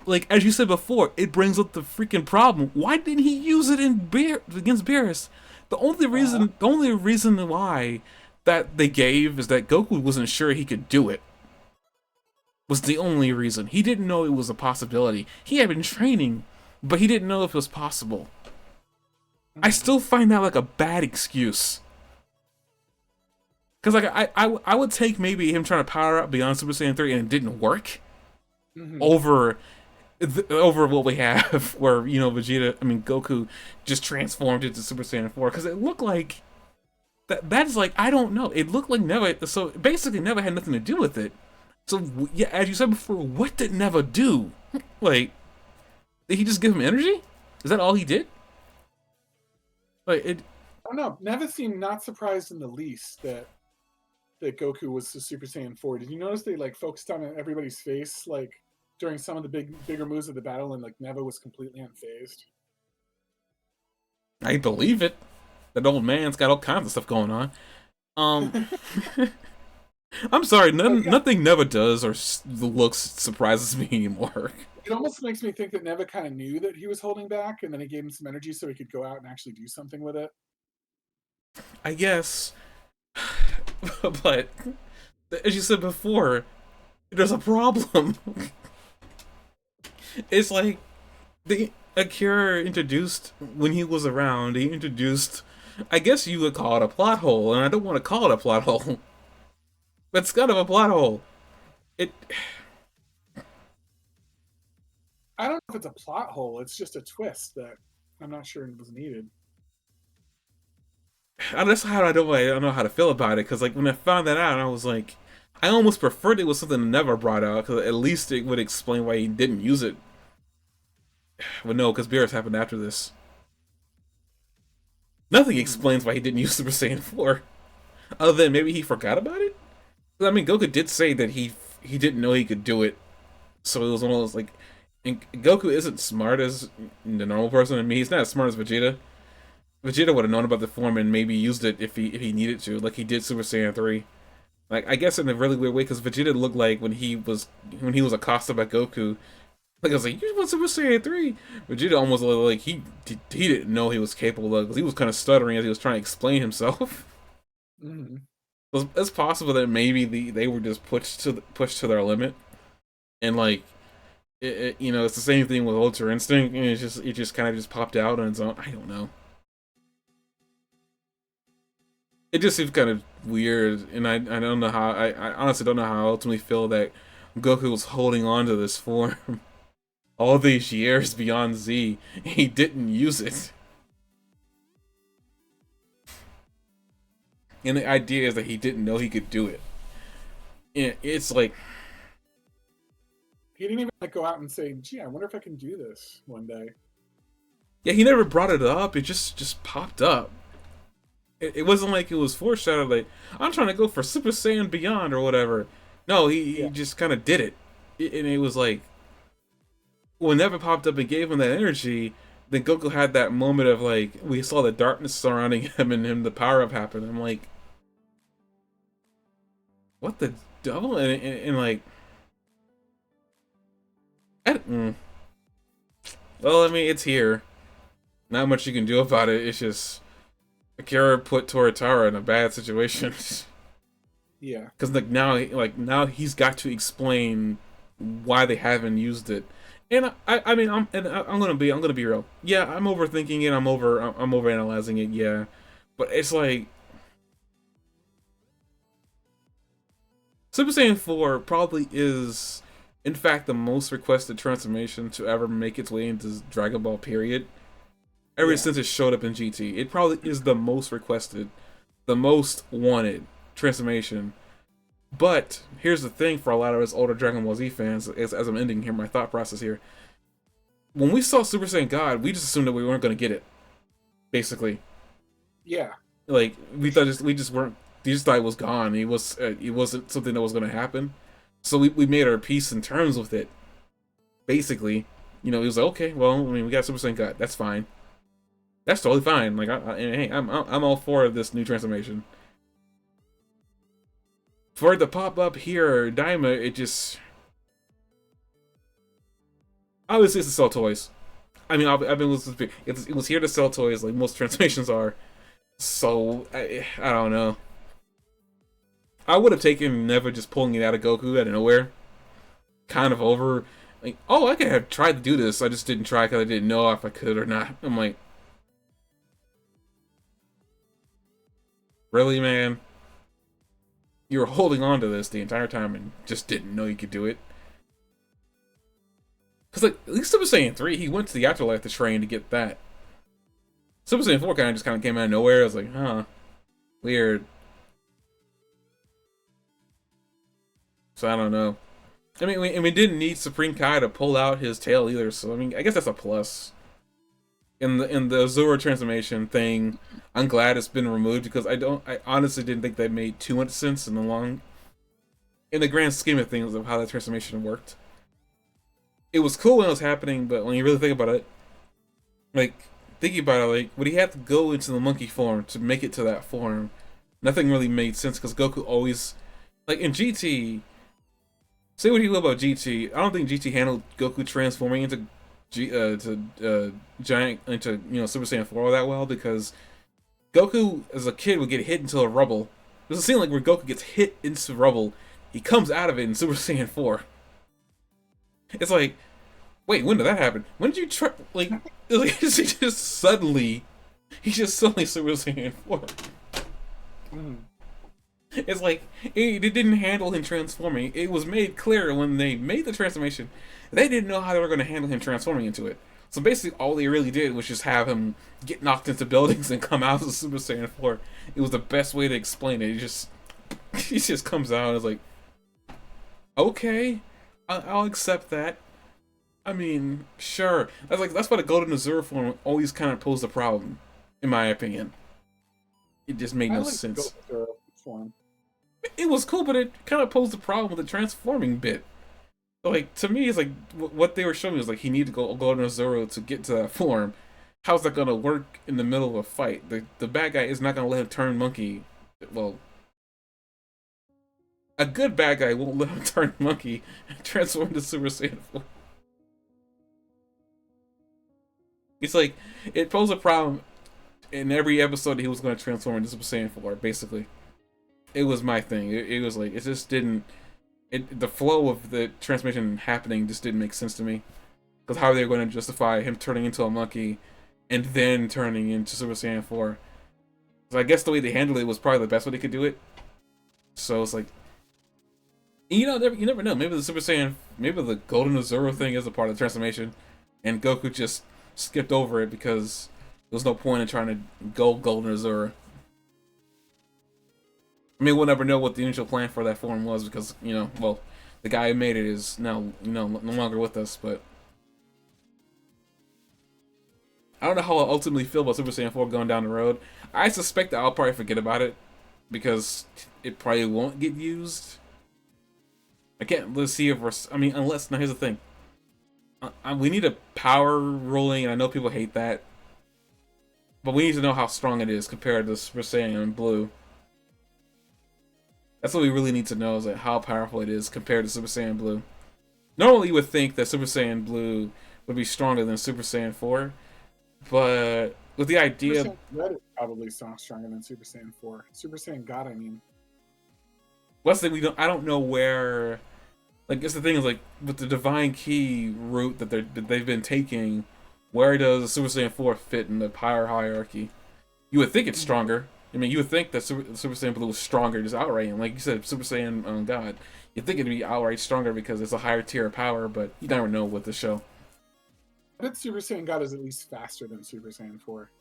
like, as you said before, it brings up the freaking problem. Why didn't he use it against Beerus? The only reason why that they gave is that Goku wasn't sure he could do it. Was the only reason. He didn't know it was a possibility. He had been training, but he didn't know if it was possible. I still find that like a bad excuse. Because like I would take maybe him trying to power up beyond Super Saiyan 3 and it didn't work over what we have where, you know, Goku just transformed into Super Saiyan 4, because it looked like that's like, I don't know, it looked like Neva, so basically Neva had nothing to do with it. So yeah, as you said before, what did Neva do? Like, did he just give him energy? Is that all he did? Like, it, I don't know. Neva seemed not surprised in the least that Goku was the Super Saiyan 4. Did you notice they like focused on everybody's face like during some of the bigger moves of the battle, and like Neva was completely unfazed? I believe it. That old man's got all kinds of stuff going on. I'm sorry, nothing Neva does or looks surprises me anymore. It almost makes me think that Neva kind of knew that he was holding back, and then he gave him some energy so he could go out and actually do something with it. I guess. But, as you said before, there's a problem. It's like, Akira introduced, when he was around, he introduced, I guess you would call it a plot hole, and I don't want to call it a plot hole. But it's kind of a plot hole. I don't know if it's a plot hole, it's just a twist that I'm not sure was needed. That's how I don't know how to feel about it, because like when I found that out, I was like, I almost preferred it was something that never brought out, because at least it would explain why he didn't use it. But no, because Beerus happened after this. Nothing explains why he didn't use Super Saiyan 4, other than maybe he forgot about it. I mean, Goku did say that he didn't know he could do it, so it was one of those like, and Goku isn't smart as the normal person. I mean, he's not as smart as Vegeta. Vegeta would have known about the form and maybe used it if he needed to, like he did Super Saiyan 3. Like, I guess in a really weird way, because Vegeta looked like when he was accosted by Goku, like I was like, you want Super Saiyan 3? Vegeta almost looked like he didn't know he was capable of, because he was kind of stuttering as he was trying to explain himself. Mm-hmm. It's possible that maybe they were just pushed to their limit, and like, you know, it's the same thing with Ultra Instinct, and it just kind of just popped out on its own. I don't know. It just seems kind of weird, and I don't know how. I honestly don't know how I ultimately feel that Goku was holding on to this form all these years beyond Z. He didn't use it. And the idea is that he didn't know he could do it. And it's like, he didn't even like go out and say, "Gee, I wonder if I can do this one day." yeah, he never brought it up. It just popped up. It wasn't like it was foreshadowed. Like, I'm trying to go for Super Saiyan Beyond or whatever. No, he just kind of did it, and it was like, whenever it popped up and gave him that energy, then Goku had that moment of like we saw the darkness surrounding him and him the power up happen. I'm like, what the devil? And like, well, I mean, it's here. Not much you can do about it. It's just Akira put Toritara in a bad situation. Yeah. Because now he's got to explain why they haven't used it. And I mean I'm gonna be real. Yeah, I'm overthinking it. I'm overanalyzing it. Yeah, but it's like Super Saiyan 4 probably is, in fact, the most requested transformation to ever make its way into Dragon Ball. Period. Ever since it showed up in GT, it probably is the most requested, the most wanted transformation. But here's the thing for a lot of us older Dragon Ball Z fans, as I'm ending here, my thought process here. When we saw Super Saiyan God, we just assumed that we weren't going to get it. Basically. Yeah. Like, we just weren't, we just thought it was gone. It wasn't something that was going to happen. So we made our peace and terms with it. Basically. You know, it was like, okay, well, I mean, we got Super Saiyan God. That's fine. That's totally fine. Like, hey, I'm all for this new transformation. For it to pop up here, Daima, it just... Obviously, it's to sell toys. I mean, I've been listening to it was here to sell toys, like most transformations are. So, I don't know. I would have taken never just pulling it out of Goku out of nowhere. Kind of over. Like, oh, I could have tried to do this. I just didn't try because I didn't know if I could or not. I'm like... Really, man? You were holding on to this the entire time and just didn't know you could do it. Because, like, at least Super Saiyan 3, he went to the afterlife to train to get that. Super Saiyan 4 kind of came out of nowhere. I was like, huh. Weird. So, I don't know. I mean, we didn't need Supreme Kai to pull out his tail either, so, I mean, I guess that's a plus. In the Zoro transformation thing, I'm glad it's been removed because I honestly didn't think that made too much sense in the grand scheme of things of how that transformation worked. It was cool when it was happening, but when you really think about it, like thinking about it, like would he have to go into the monkey form to make it to that form? Nothing really made sense because Goku always, like in GT. Say what you will about GT, I don't think GT handled Goku transforming into giant into Super Saiyan 4 that well because Goku as a kid would get hit into a rubble. There's a scene like where Goku gets hit into rubble, he comes out of it in Super Saiyan 4. It's like, wait, when did that happen? When did you try? Like he just suddenly Super Saiyan 4. It's like it didn't handle him transforming. It was made clear when they made the transformation, they didn't know how they were going to handle him transforming into it. So basically, all they really did was just have him get knocked into buildings and come out as Super Saiyan 4. It was the best way to explain it. He just comes out and is like, okay, I'll accept that. I mean, sure. That's why the Golden Azure form always kind of posed a problem, in my opinion. It just made no sense. Form. It was cool, but it kind of posed a problem with the transforming bit. Like, to me, it's like, what they were showing was like, he needed to go Golden Zoro to get to that form. How's that gonna work in the middle of a fight? The bad guy is not gonna let him turn monkey. Well, a good bad guy won't let him turn monkey and transform into Super Saiyan 4. It's like, it posed a problem in every episode that he was gonna transform into Super Saiyan 4, basically. It was my thing. It was like, it just didn't... the flow of the transformation happening just didn't make sense to me. Because how are they going to justify him turning into a monkey and then turning into Super Saiyan 4? So I guess the way they handled it was probably the best way they could do it. So it's like... You never know. Maybe the Golden Azuro thing is a part of the transformation. And Goku just skipped over it because there was no point in trying to go Golden Azuro. I mean, we'll never know what the initial plan for that form was because, well, the guy who made it is now, no longer with us, but... I don't know how I'll ultimately feel about Super Saiyan 4 going down the road. I suspect that I'll probably forget about it because it probably won't get used. I can't, let's see if we're... I mean, unless... Now, here's the thing. We need a power ruling, and I know people hate that, but we need to know how strong it is compared to Super Saiyan Blue. That's what we really need to know, is like how powerful it is compared to Super Saiyan Blue. Normally, you would think that Super Saiyan Blue would be stronger than Super Saiyan 4, but with the idea... Super Saiyan Red is probably stronger than Super Saiyan 4. Super Saiyan God, I mean. What's the thing, I don't know where... Like, it's the thing is, like, with the Divine Key route that they've been taking, where does Super Saiyan 4 fit in the power hierarchy? You would think it's stronger. I mean, you would think that Super Saiyan Blue was stronger just outright. And like you said, Super Saiyan God, you'd think it'd be outright stronger because it's a higher tier of power, but you never know with the show. I bet Super Saiyan God is at least faster than Super Saiyan 4.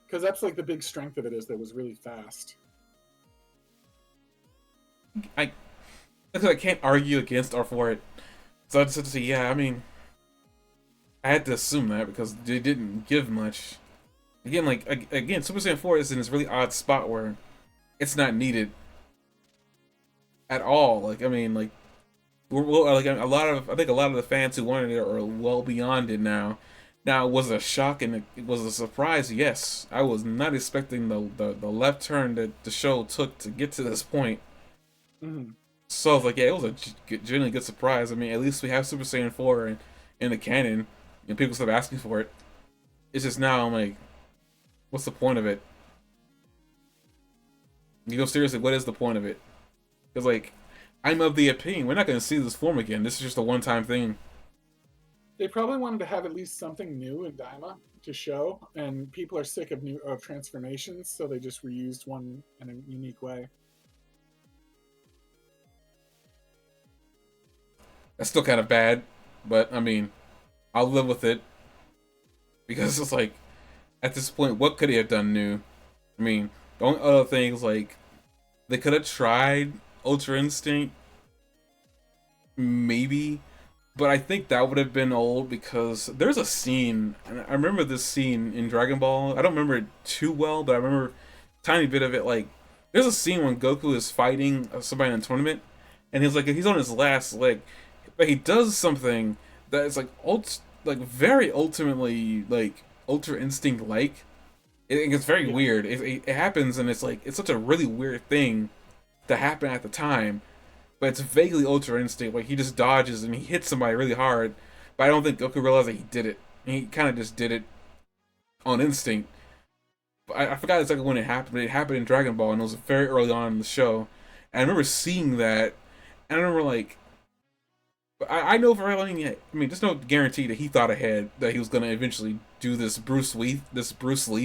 Because that's like the big strength of it, is that it was really fast. I can't argue against or for it. So I just had to say, yeah, I mean, I had to assume that because they didn't give much. Again, Super Saiyan 4 is in this really odd spot where it's not needed at all. Like, I mean, like, I think a lot of the fans who wanted it are well beyond it now. Now, was it a shock and it was a surprise? Yes. I was not expecting the left turn that the show took to get to this point. Mm-hmm. So I was like, yeah, it was a genuinely good surprise. I mean, at least we have Super Saiyan 4 in the canon, and people stop asking for it. It's just now I'm like, what's the point of it? You go seriously, what is the point of it? Because, like, I'm of the opinion we're not going to see this form again. This is just a one-time thing. They probably wanted to have at least something new in Daima to show, and people are sick of transformations, so they just reused one in a unique way. That's still kind of bad, but, I mean, I'll live with it. Because it's like, at this point, what could he have done new? I mean, the only other thing is, like, they could have tried Ultra Instinct, maybe, but I think that would have been old because there's a scene, and I remember this scene in Dragon Ball. I don't remember it too well, but I remember a tiny bit of it. Like, there's a scene when Goku is fighting somebody in a tournament, and he's on his last leg, but he does something that is like very ultimately like Ultra Instinct like. It's very weird. It happens, and it's like, it's such a really weird thing to happen at the time, but it's vaguely Ultra Instinct. Like, he just dodges and he hits somebody really hard, but I don't think Goku realized that he did it. He kind of just did it on instinct. But I forgot exactly when it happened, but it happened in Dragon Ball, and it was very early on in the show. And I remember seeing that, and I remember, like, I know for I mean, there's no guarantee that he thought ahead that he was going to eventually do this Bruce Lee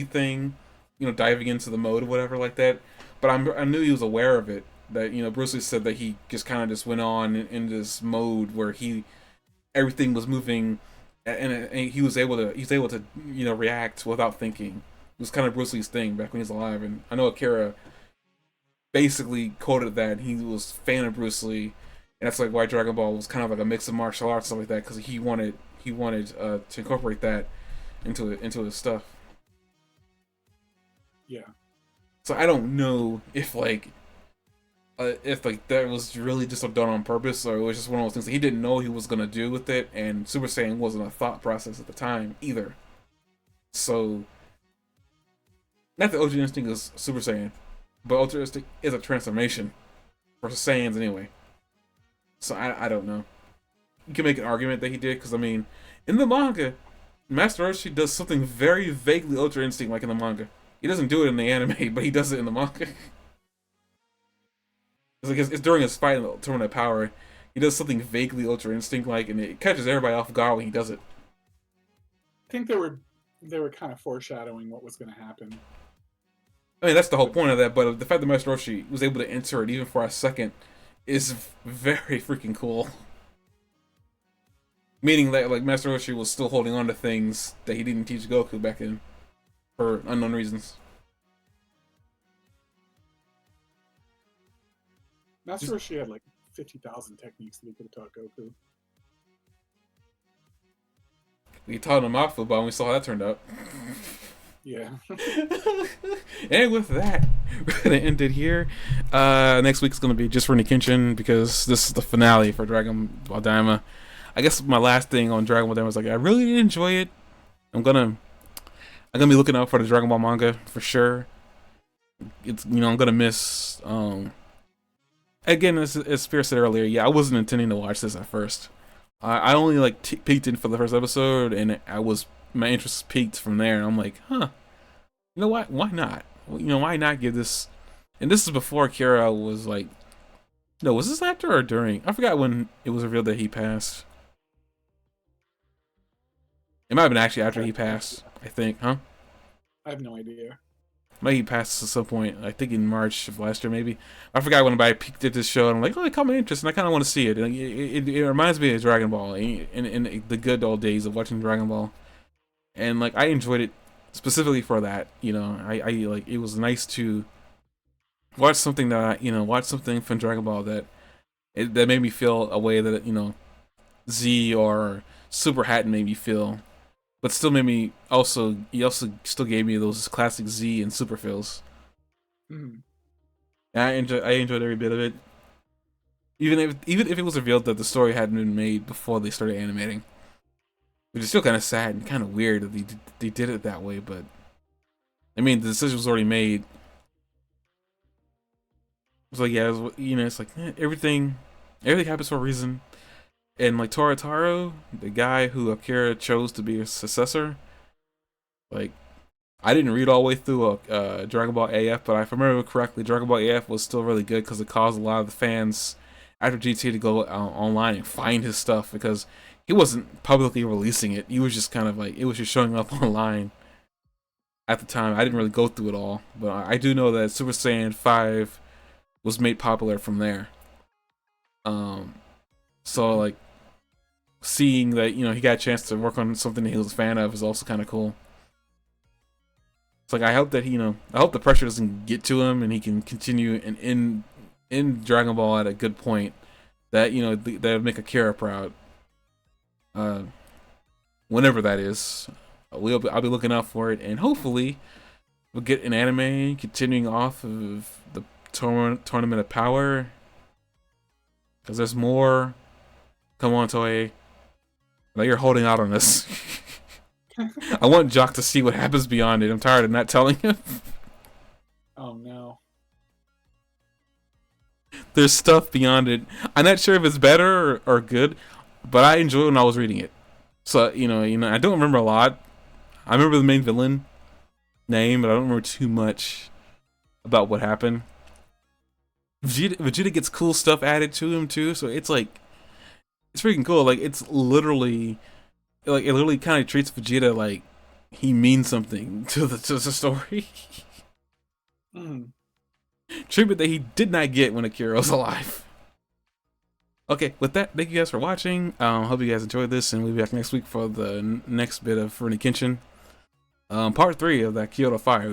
thing, you know, diving into the mode or whatever like that. But I knew he was aware of it. That, you know, Bruce Lee said that he just kind of just went on in this mode where everything was moving, and he was able to you know, react without thinking. It was kind of Bruce Lee's thing back when he was alive, and I know Akira basically quoted that he was a fan of Bruce Lee. And that's like why Dragon Ball was kind of like a mix of martial arts and stuff like that, because he wanted to incorporate that into his stuff. Yeah. So I don't know if that was really just done on purpose, or it was just one of those things that he didn't know he was gonna do with it, and Super Saiyan wasn't a thought process at the time either. So, not that Ultra Instinct is Super Saiyan, but Ultra Instinct is a transformation for Saiyans anyway. So I don't know. You can make an argument that he did, because I mean, in the manga, Master Roshi does something very vaguely Ultra Instinct like in the manga. He doesn't do it in the anime, but he does it in the manga. It's during his fight in the Tournament of Power. He does something vaguely Ultra Instinct like, and it catches everybody off guard when he does it. I think they were kind of foreshadowing what was going to happen. I mean, that's the whole point of that, but the fact that Master Roshi was able to enter it even for a second is very freaking cool. Meaning that, like, Master Roshi was still holding on to things that he didn't teach Goku back then for unknown reasons. Master Roshi had like 50,000 techniques that he could have taught Goku. We taught him off football and we saw how that turned out. Yeah. And with that, we're gonna end it here. Next week's gonna be just for Kenshin, because this is the finale for Dragon Ball Daima. I guess my last thing on Dragon Ball Daima was like, I really did enjoy it. I'm gonna be looking out for the Dragon Ball manga for sure. It's I'm gonna miss. Again, as Spear said earlier, yeah, I wasn't intending to watch this at first. I only like peeked in for the first episode, and my interest peaked from there. And I'm like, huh, you know what? Why not? Why not give this? And this is before Kira was like, no, was this after or during? I forgot when it was revealed that he passed. It might have been actually after he passed, I think, huh? I have no idea. Maybe he passed at some point, I think in March of last year, maybe. I forgot when I peeked at this show, and I'm like, oh, it caught my interest, and I kind of want to see it. It reminds me of Dragon Ball, in the good old days of watching Dragon Ball. And, like, I enjoyed it specifically for that, I like, it was nice to watch something that, watch something from Dragon Ball that made me feel a way that, Z or Super Hat made me feel. But still made me he also still gave me those classic Z and Super feels. Mm. And I enjoyed every bit of it. Even if it was revealed that the story hadn't been made before they started animating. Which is still kind of sad and kind of weird that they did it that way, but I mean the decision was already made. It's like it's like everything happens for a reason. And like Toritaro, the guy who Akira chose to be his successor, like I didn't read all the way through Dragon Ball AF, but if I remember correctly, Dragon Ball AF was still really good because it caused a lot of the fans after GT to go online and find his stuff because he wasn't publicly releasing it. He was just kind of like, it was just showing up online at the time. I didn't really go through it all, but I do know that Super Saiyan 5 was made popular from there. So like seeing that he got a chance to work on something that he was a fan of is also kind of cool. It's like I hope that I hope the pressure doesn't get to him and he can continue and in Dragon Ball at a good point that that would make Akira proud. Whenever that is, I'll be looking out for it, and hopefully we'll get an anime continuing off of the Tournament of Power, because there's more. Come on, Toei. I know you're holding out on this. I want Jock to see what happens beyond it. I'm tired of not telling him. Oh no. There's stuff beyond it. I'm not sure if it's better or good, but I enjoyed it when I was reading it. So, I don't remember a lot. I remember the main villain name, but I don't remember too much about what happened. Vegeta gets cool stuff added to him too, so it's like it's freaking cool. Like it literally kind of treats Vegeta like he means something to the story. Mm. Treatment that he did not get when Akira was alive. Okay, with that, thank you guys for watching. Hope you guys enjoyed this, and we'll be back next week for the next bit of Rurouni Kenshin. Part 3 of that Kyoto Fire.